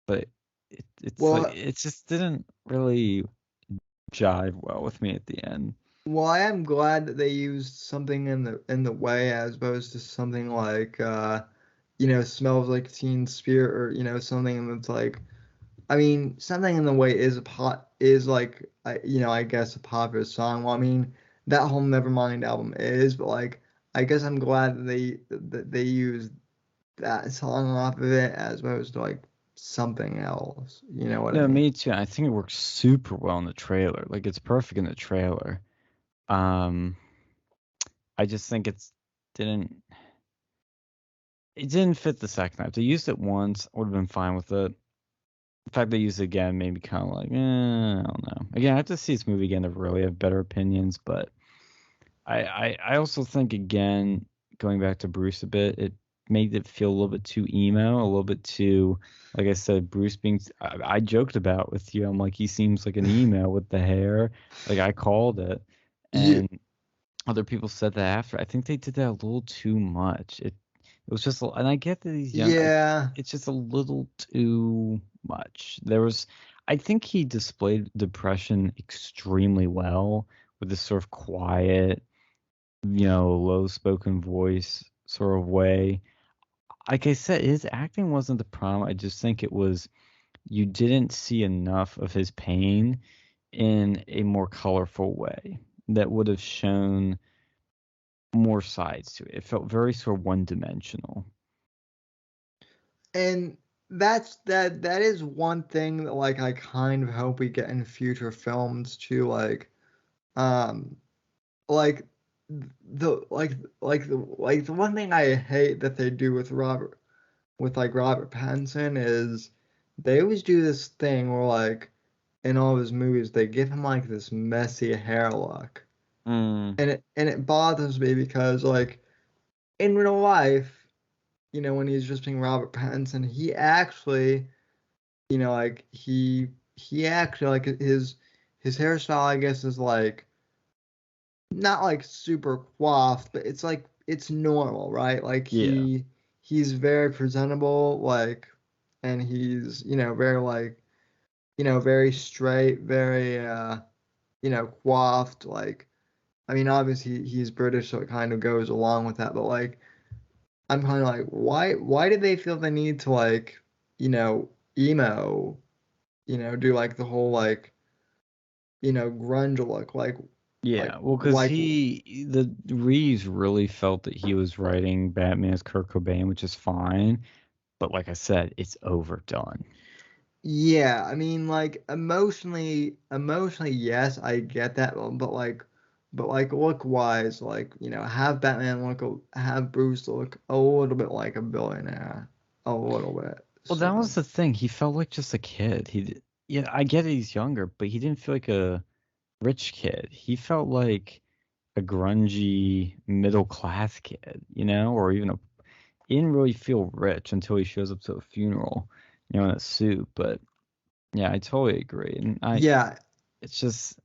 but it's like Well, it just didn't really jive well with me at the end. well, I am glad that they used something in the way as opposed to something like smells like Teen Spirit, or something that's like, I mean, something in the way is like, I guess a popular song. Well, I mean, that whole Nevermind album is, but like I guess I'm glad that they used that song off of it as opposed to like something else. You know what I No, mean? me too. I think it works super well in the trailer. Like it's perfect in the trailer. Um, I just think didn't it didn't fit the second time. They used it once, I would have been fine with it. The fact they used it again made me kind of like, I don't know. Again, I have to see this movie again to really have better opinions, but I also think, again, going back to Bruce a bit, it made it feel a little bit too emo, a little bit too, like I said, Bruce being. I joked about with you. I'm like, he seems like an emo with the hair. Like I called it, Yeah, and other people said that after. I think they did that a little too much. It was just, and I get that he's young. yeah, It's just a little too much. I think he displayed depression extremely well with this sort of quiet, low spoken voice sort of way. Like I said, his acting wasn't the problem. I just think it was you didn't see enough of his pain in a more colorful way that would have shown more sides to it. It felt very sort of one dimensional. and that is one thing that like I kind of hope we get in future films too, um like the one thing I hate that they do with Robert Pattinson is they always do this thing where like in all of his movies they give him like this messy hair look. Mm, And it bothers me because like in real life, when he's just being Robert Pattinson, he actually, like he actually like his hairstyle I guess is like not like super coiffed, but it's like it's normal, right? Like yeah. he's very presentable, like, and he's very like very straight, very coiffed. Like, I mean, obviously he's British, so it kind of goes along with that. But like, I'm kind of like, why did they feel the need to like emo, do like the whole like grunge look, like Yeah, well, because like the Reeves really felt that he was writing Batman as Kurt Cobain, which is fine. But like I said, it's overdone. Yeah, I mean, like emotionally, yes, I get that, but like look wise, like have Batman have Bruce look a little bit like a billionaire, a little bit. Well, that So was the thing. He felt like just a kid. Yeah, I get it, he's younger, but he didn't feel like a rich kid. He felt like a grungy middle class kid, or even he didn't really feel rich until he shows up to a funeral, in a suit. But yeah, I totally agree. And yeah, it's just,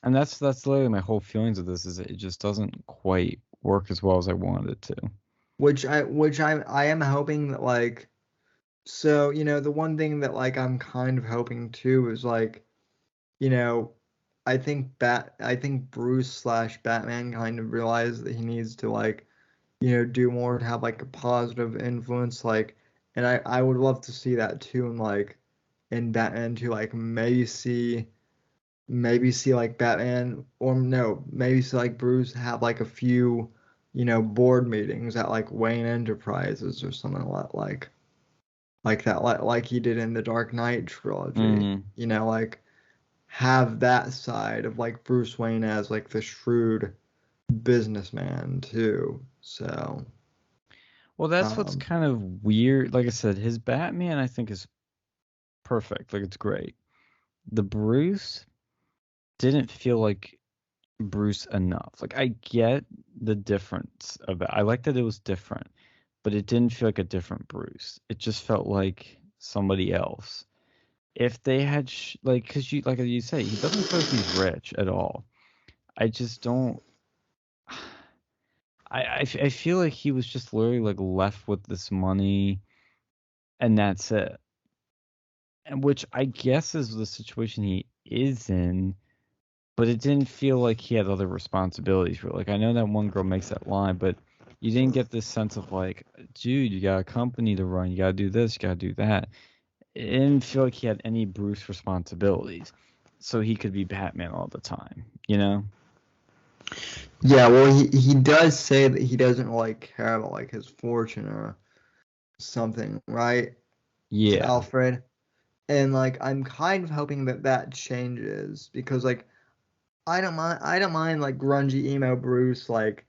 and that's literally my whole feelings of this is it just doesn't quite work as well as I wanted it to. which I am hoping that like so the one thing that like I'm kind of hoping too is like you know I think Bruce slash Batman kind of realized that he needs to like do more to have like a positive influence, like, and I would love to see that too, and like in Batman to like maybe see like Batman or no, maybe see like Bruce have like a few, board meetings at like Wayne Enterprises or something like that, like he did in the Dark Knight trilogy, Hmm. like have that side of like Bruce Wayne as like the shrewd businessman too. So, Well, that's what's um, kind of weird. Like I said, his Batman I think is perfect. Like it's great. The Bruce didn't feel like Bruce enough. Like I get the difference of it. I like that it was different, but it didn't feel like a different Bruce. It just felt like somebody else. If they had like, cause like you say, he doesn't feel like he's rich at all. I just don't. I feel like he was just literally like left with this money and that's it. And which I guess is the situation he is in, but it didn't feel like he had other responsibilities. Really. Like I know that one girl makes that line, but you didn't get this sense of like, dude, you got a company to run, you gotta do this, you gotta do that. It didn't feel like he had any Bruce responsibilities, so he could be Batman all the time. yeah, well, he does say that he doesn't like care about like his fortune or something, right? To Yeah. Alfred. And like I'm kind of hoping that that changes because like I don't mind like grungy emo Bruce, like,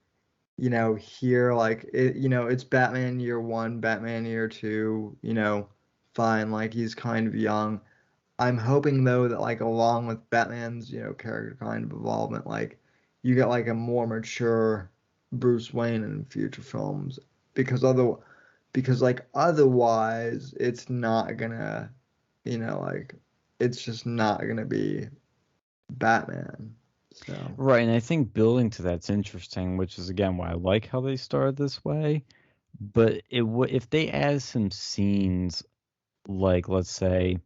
here, like it's Batman year one, Batman year two, fine, like he's kind of young. I'm hoping though that like along with Batman's, character kind of involvement, like you get like a more mature Bruce Wayne in future films because like otherwise it's not gonna, like it's just not gonna be Batman. So Right, and I think building to that's interesting, which is again why I like how they started this way. But if they add some scenes like, let's say,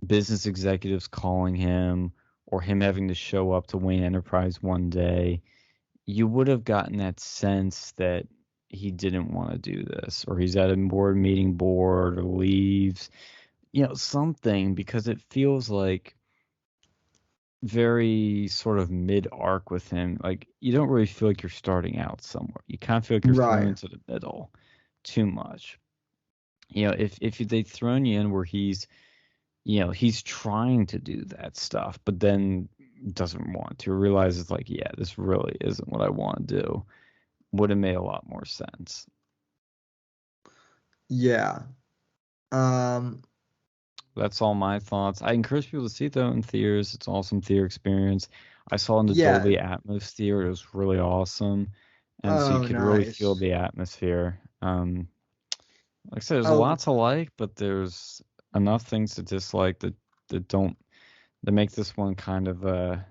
business executives calling him or him having to show up to Wayne Enterprise one day, you would have gotten that sense that he didn't want to do this, or he's at a board or leaves, something, because it feels like very sort of mid arc with him. Like you don't really feel like you're starting out somewhere. You kind of feel like you're thrown right. into the middle too much. If they thrown you in where he's trying to do that stuff, but then doesn't want to, realizes like, yeah, this really isn't what I want to do, would have made a lot more sense. Yeah. Um, That's all my thoughts. I encourage people to see it though in theaters. It's an awesome theater experience. I saw it in the yeah. Dolby Atmos theater. It was really awesome, and so you Oh, could really feel nice. the atmosphere. Like I said, there's a Oh, lot to like, but there's enough things to dislike that don't that make this one kind of a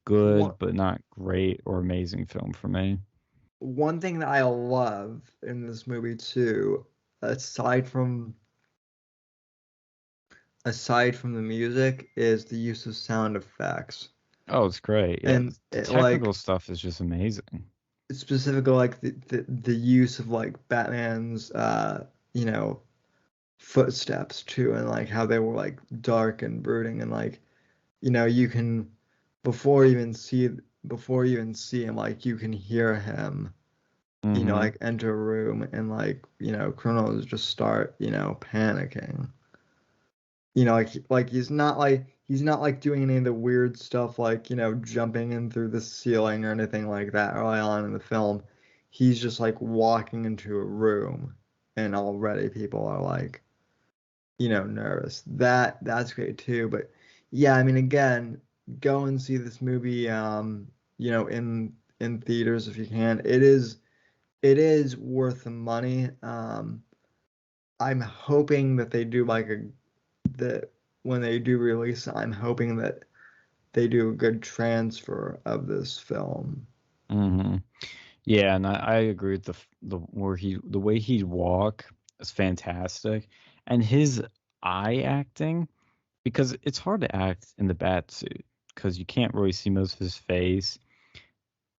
one good but not great or amazing film for me. one thing that I love in this movie too, aside from aside from the music, is the use of sound effects. Oh, it's great. Yeah, And the it, technical like stuff is just amazing. specifically like the use of like Batman's you know, footsteps too, and like how they were like dark and brooding, and like, you can before you even see before you even see him, like you can hear him, Hmm. like enter a room, and like, criminals just start, panicking. Like he's not like doing any of the weird stuff like, jumping in through the ceiling or anything like that early on in the film. He's just like walking into a room and already people are like, nervous. That's great too. But yeah, I mean, again, go and see this movie, in theaters if you can. It is worth the money. I'm hoping that they do like that when they do release, I'm hoping that they do a good transfer of this film. Hmm. Yeah, and I agree with the way he'd walk is fantastic, and his eye acting, because it's hard to act in the bat suit because you can't really see most of his face,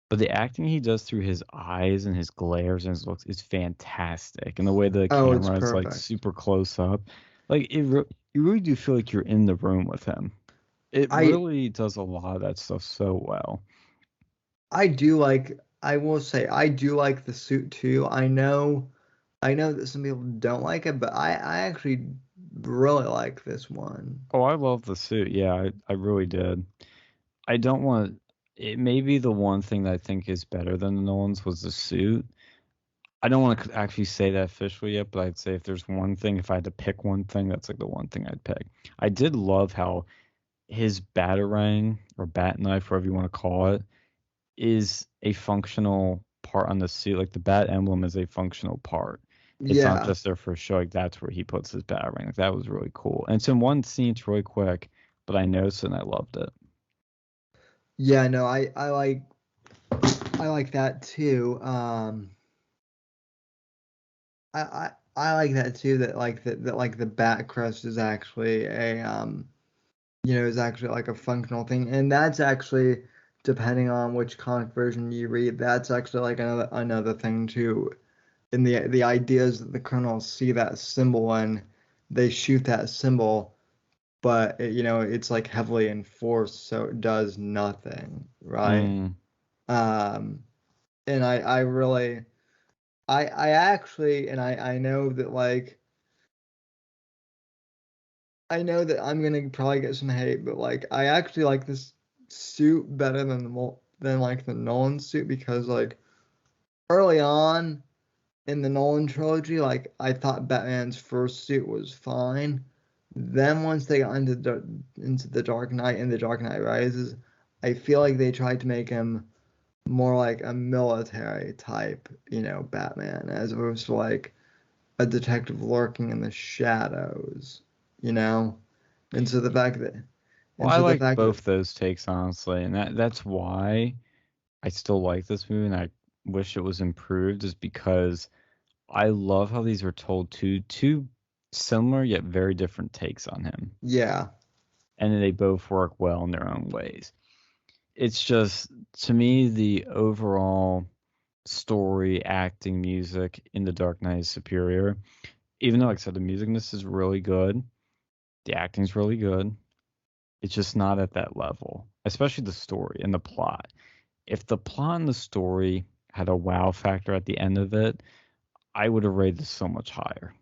but the acting he does through his eyes and his glares and his looks is fantastic, and the way the Oh, it's camera is like perfect. super close up, like you really do feel like you're in the room with him. It I really does a lot of that stuff so well. I do like I will say I do like the suit too. I know that some people don't like it, but I actually really like this one. Oh, I love the suit. Yeah, I really did. I don't want it. May be the one thing that I think is better than the Nolans was the suit. I don't want to actually say that officially yet, but I'd say if there's one thing, if I had to pick one thing, that's like the one thing I'd pick. I did love how his batarang or bat knife, whatever you want to call it, is a functional part on the suit. Like the bat emblem is a functional part. It's not Yeah. just there for show. Like that's where he puts his batarang. Like that was really cool. And it's in one scene. It's really quick, but I noticed it and I loved it. Yeah, no, I like that too. I like that too, that like that like the back crest is actually a is actually like a functional thing. And that's actually, depending on which comic version you read, that's actually like another thing too. In the idea is that the colonels see that symbol and they shoot that symbol, but it's like heavily enforced, so it does nothing, right? Mm. Um, and I really I actually, and I know that like I know that I'm gonna probably get some hate, but like I actually like this suit better than like the Nolan suit, because like early on in the Nolan trilogy, like I thought Batman's first suit was fine. Then once they got into the Dark Knight and the Dark Knight Rises, I feel like they tried to make him more like a military type, Batman, as opposed to like a detective lurking in the shadows, you know? And so the fact that Well, and I so the like fact that both those takes, honestly, and that's why I still like this movie, and I wish it was improved, is because I love how these are told two similar yet very different takes on him, yeah. and they both work well in their own ways. It's just, to me, the overall story, acting, music in The Dark Knight is superior. Even though, like I said, the music in this is really good, the acting's really good. It's just not at that level, especially the story and the plot. If the plot and the story had a wow factor at the end of it, I would have rated this so much higher.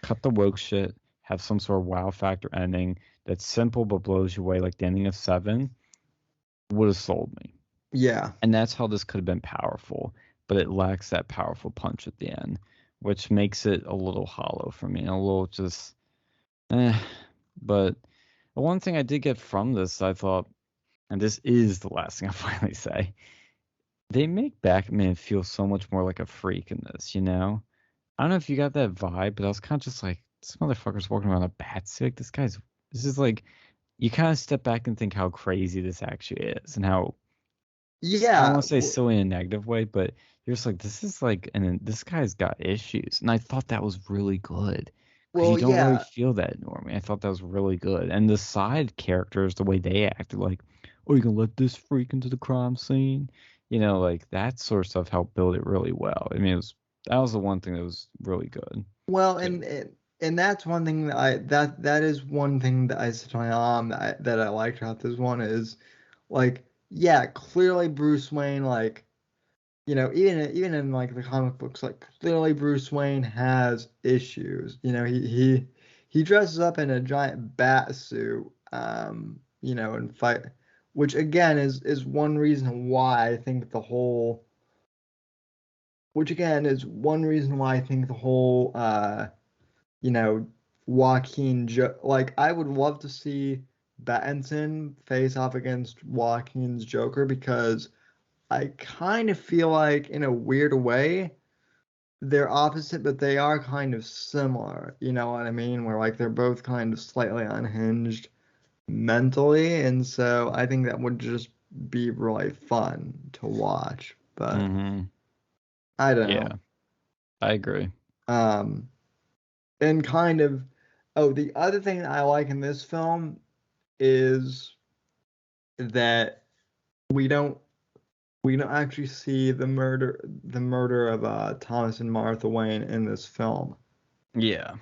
Cut the woke shit, have some sort of wow factor ending that's simple but blows you away, like the ending of Seven, would have sold me. Yeah. And that's how this could have been powerful, but it lacks that powerful punch at the end, which makes it a little hollow for me, a little just eh. But the one thing I did get from this, I thought, and this is the last thing I'll finally say, they make Batman feel so much more like a freak in this, you know? I don't know if you got that vibe, but I was kind of just like, this motherfucker's walking around a bat suit. This is like, you kind of step back and think how crazy this actually is, and how, I don't Yeah. want to say silly in a negative way, but you're just like, this is like, and this guy's got issues. And I thought that was really good, because you Well, don't really yeah. feel that normally. I thought that was really good. And the side characters, the way they acted, like, oh, you can let this freak into the crime scene, like that sort of stuff helped build it really well. I mean, that was the one thing that was really good Well, too. and that's one thing that is one thing that I said to my mom that I liked about this one is like, yeah, clearly Bruce Wayne, like, even in like the comic books, like clearly Bruce Wayne has issues. He dresses up in a giant bat suit, and fight, which again is one reason why I think the whole which again is one reason why I think the whole you know, like I would love to see Battinson face off against Joaquin's Joker, because I kind of feel like in a weird way they're opposite, but they are kind of similar. You know what I mean? Where like they're both kind of slightly unhinged mentally, and so I think that would just be really fun to watch. But Mm-hmm. I don't Yeah, know. I agree. Um, and kind of, oh, the other thing that I like in this film is that we don't we don't actually see the murder of Thomas and Martha Wayne in this film. Yeah.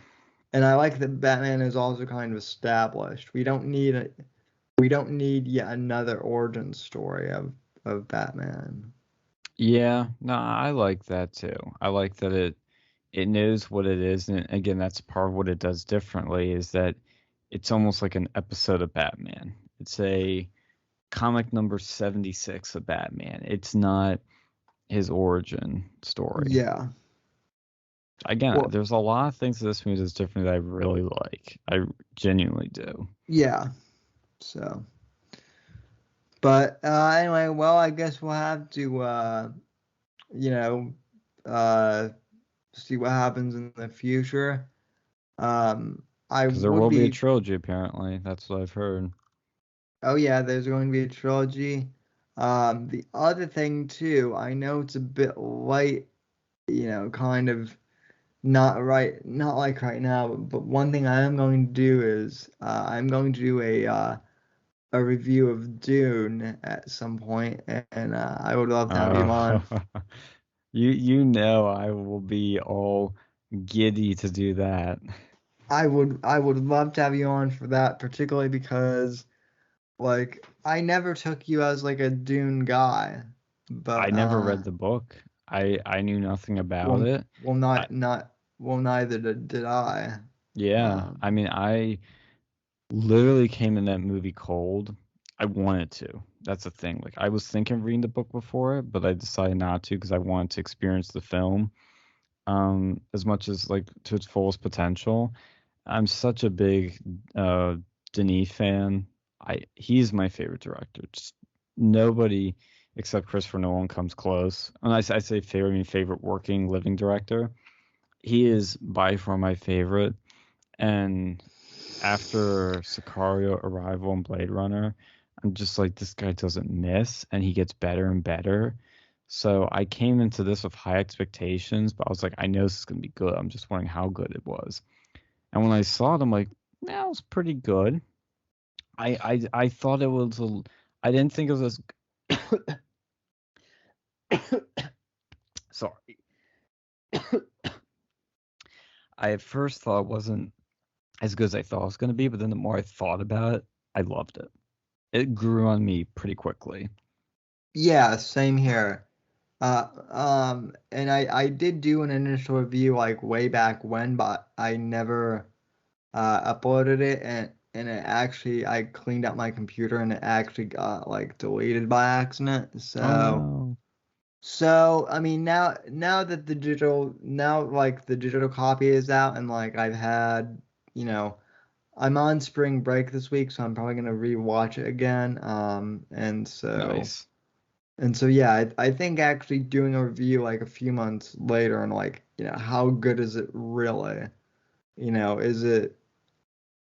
And I like that Batman is also kind of established. We don't need yet another origin story of Batman. Yeah, no, I like that too. I like that it knows what it is, and again, that's part of what it does differently, is that it's almost like an episode of Batman. It's a comic number 76 of Batman. It's not his origin story. Yeah. Again, Well, there's a lot of things in this movie that's different that I really like. I genuinely do. yeah. So, but anyway, well, I guess we'll have to you know, uh see what happens in the future. I Because there would will be a be trilogy, apparently. That's what I've heard. Oh yeah, there's going to be a trilogy. The other thing too, I know it's a bit late, kind of not like right now, but one thing I am going to do is I'm going to do a review of Dune at some point, and I would love to have you Uh, on. you know I will be all giddy to do that. I would love to have you on for that, particularly because like I never took you as like a Dune guy, I but never read the book. I knew nothing about well, it. well, I, neither did I. yeah, Um, I mean, I literally came in that movie cold. I wanted to. That's the thing. Like I was thinking of reading the book before it, but I decided not to because I wanted to experience the film as much as like to its fullest potential. I'm such a big Denis fan. He's my favorite director. Just nobody except Christopher Nolan comes close. And I say favorite, I mean favorite working living director. He is by far my favorite. And after Sicario, Arrival, and Blade Runner, I'm just like, this guy doesn't miss, and he gets better and better. So I came into this with high expectations, but I was like, I know this is gonna be good. I'm just wondering how good it was. And when I saw it, I'm like, yeah, it was pretty good. I thought it was I didn't think it was as sorry. I at first thought it wasn't as good as I thought it was going to be, but then the more I thought about it, I loved it. It grew on me pretty quickly. Yeah, same here. And I did do an initial review like way back when, but I never uploaded it, and it actually I cleaned out my computer and it actually got like deleted by accident. So Oh no. so I mean now that the digital copy is out and like I've had, you know, I'm on spring break this week, so I'm probably gonna rewatch it again. Nice. And so yeah, I think actually doing a review like a few months later and like, you know, how good is it really? You know,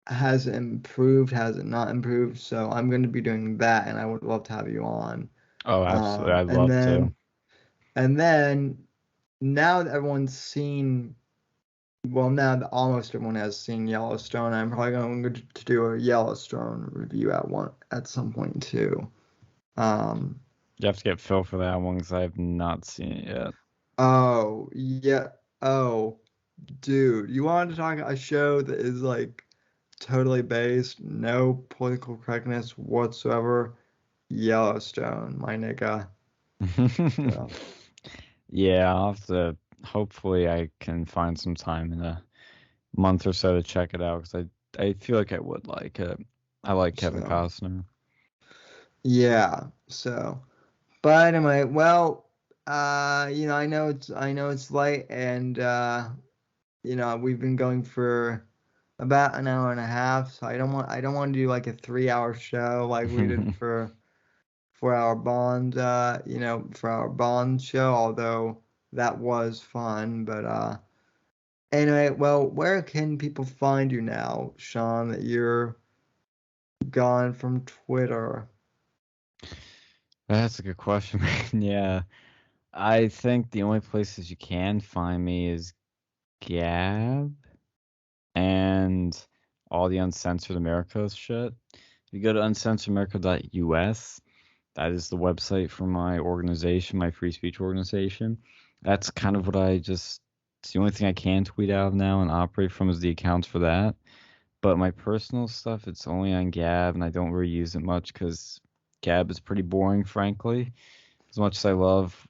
has it improved? Has it not improved? So I'm going to be doing that, and I would love to have you on. Oh, absolutely. I'd And love to. then now that everyone's seen, well, now that almost everyone has seen Yellowstone, I'm probably going to do a Yellowstone review at some point too. You have to get Phil for that one because I have not seen it yet. Oh yeah. Oh, dude, you want to talk a show that is like totally based, no political correctness whatsoever? Yellowstone, my nigga. So, Yeah, I'll have to. Hopefully, I can find some time in a month or so to check it out because I feel like I would like it. I like Kevin so Costner. yeah. So, but anyway, well, you know, I know it's late, and you know, we've been going for about an hour and a half, so I don't want to do like a 3 hour show like we did for our Bond, you know, for our Bond show, although that was fun. But anyway, well, where can people find you now, Sean, that you're gone from Twitter? That's a good question, man. Yeah, I think the only places you can find me is Gab and all the Uncensored America shit. If you go to uncensoredamerica.us, that is the website for my organization, my free speech organization. That's kind of what it's the only thing I can tweet out of now and operate from is the accounts for that. But my personal stuff, it's only on Gab, and I don't really use it much because Gab is pretty boring, frankly. As much as I love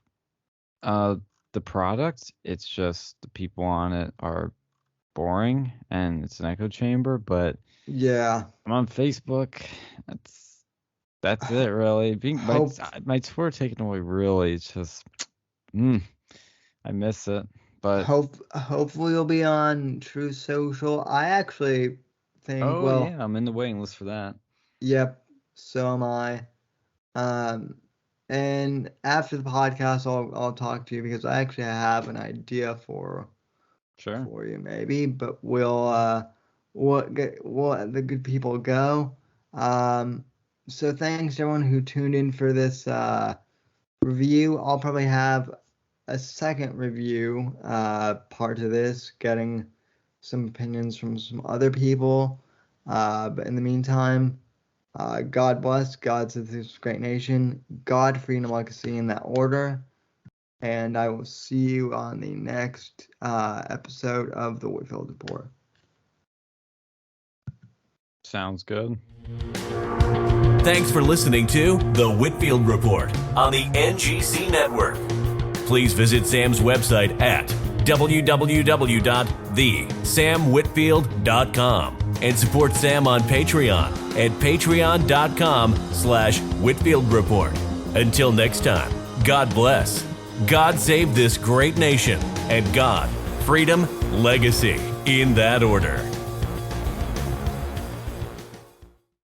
uh, the product, it's just the people on it are boring, and it's an echo chamber. But Yeah. I'm on Facebook. That's it, really. Being Hope my Twitter taken away, really. It's just, I miss it. But hopefully you'll be on True Social. I actually think, oh well, yeah, I'm in the waiting list for that. yep, so am I. Um, and after the podcast, I'll talk to you because I actually have an idea Sure. for you maybe, but we'll let the good people go. So thanks to everyone who tuned in for this review. I'll probably have a second review part of this, getting some opinions from some other people. But in the meantime, God bless, God save this great nation, God, freedom, democracy in that order. And I will see you on the next episode of the Whitfield Report. Sounds good. Thanks for listening to The Whitfield Report on the NGC Network. Please visit Sam's website at www.thesamwhitfield.com. and support Sam on Patreon at patreon.com/Whitfield Report. Until next time, God bless, God save this great nation, and God, freedom, legacy, in that order.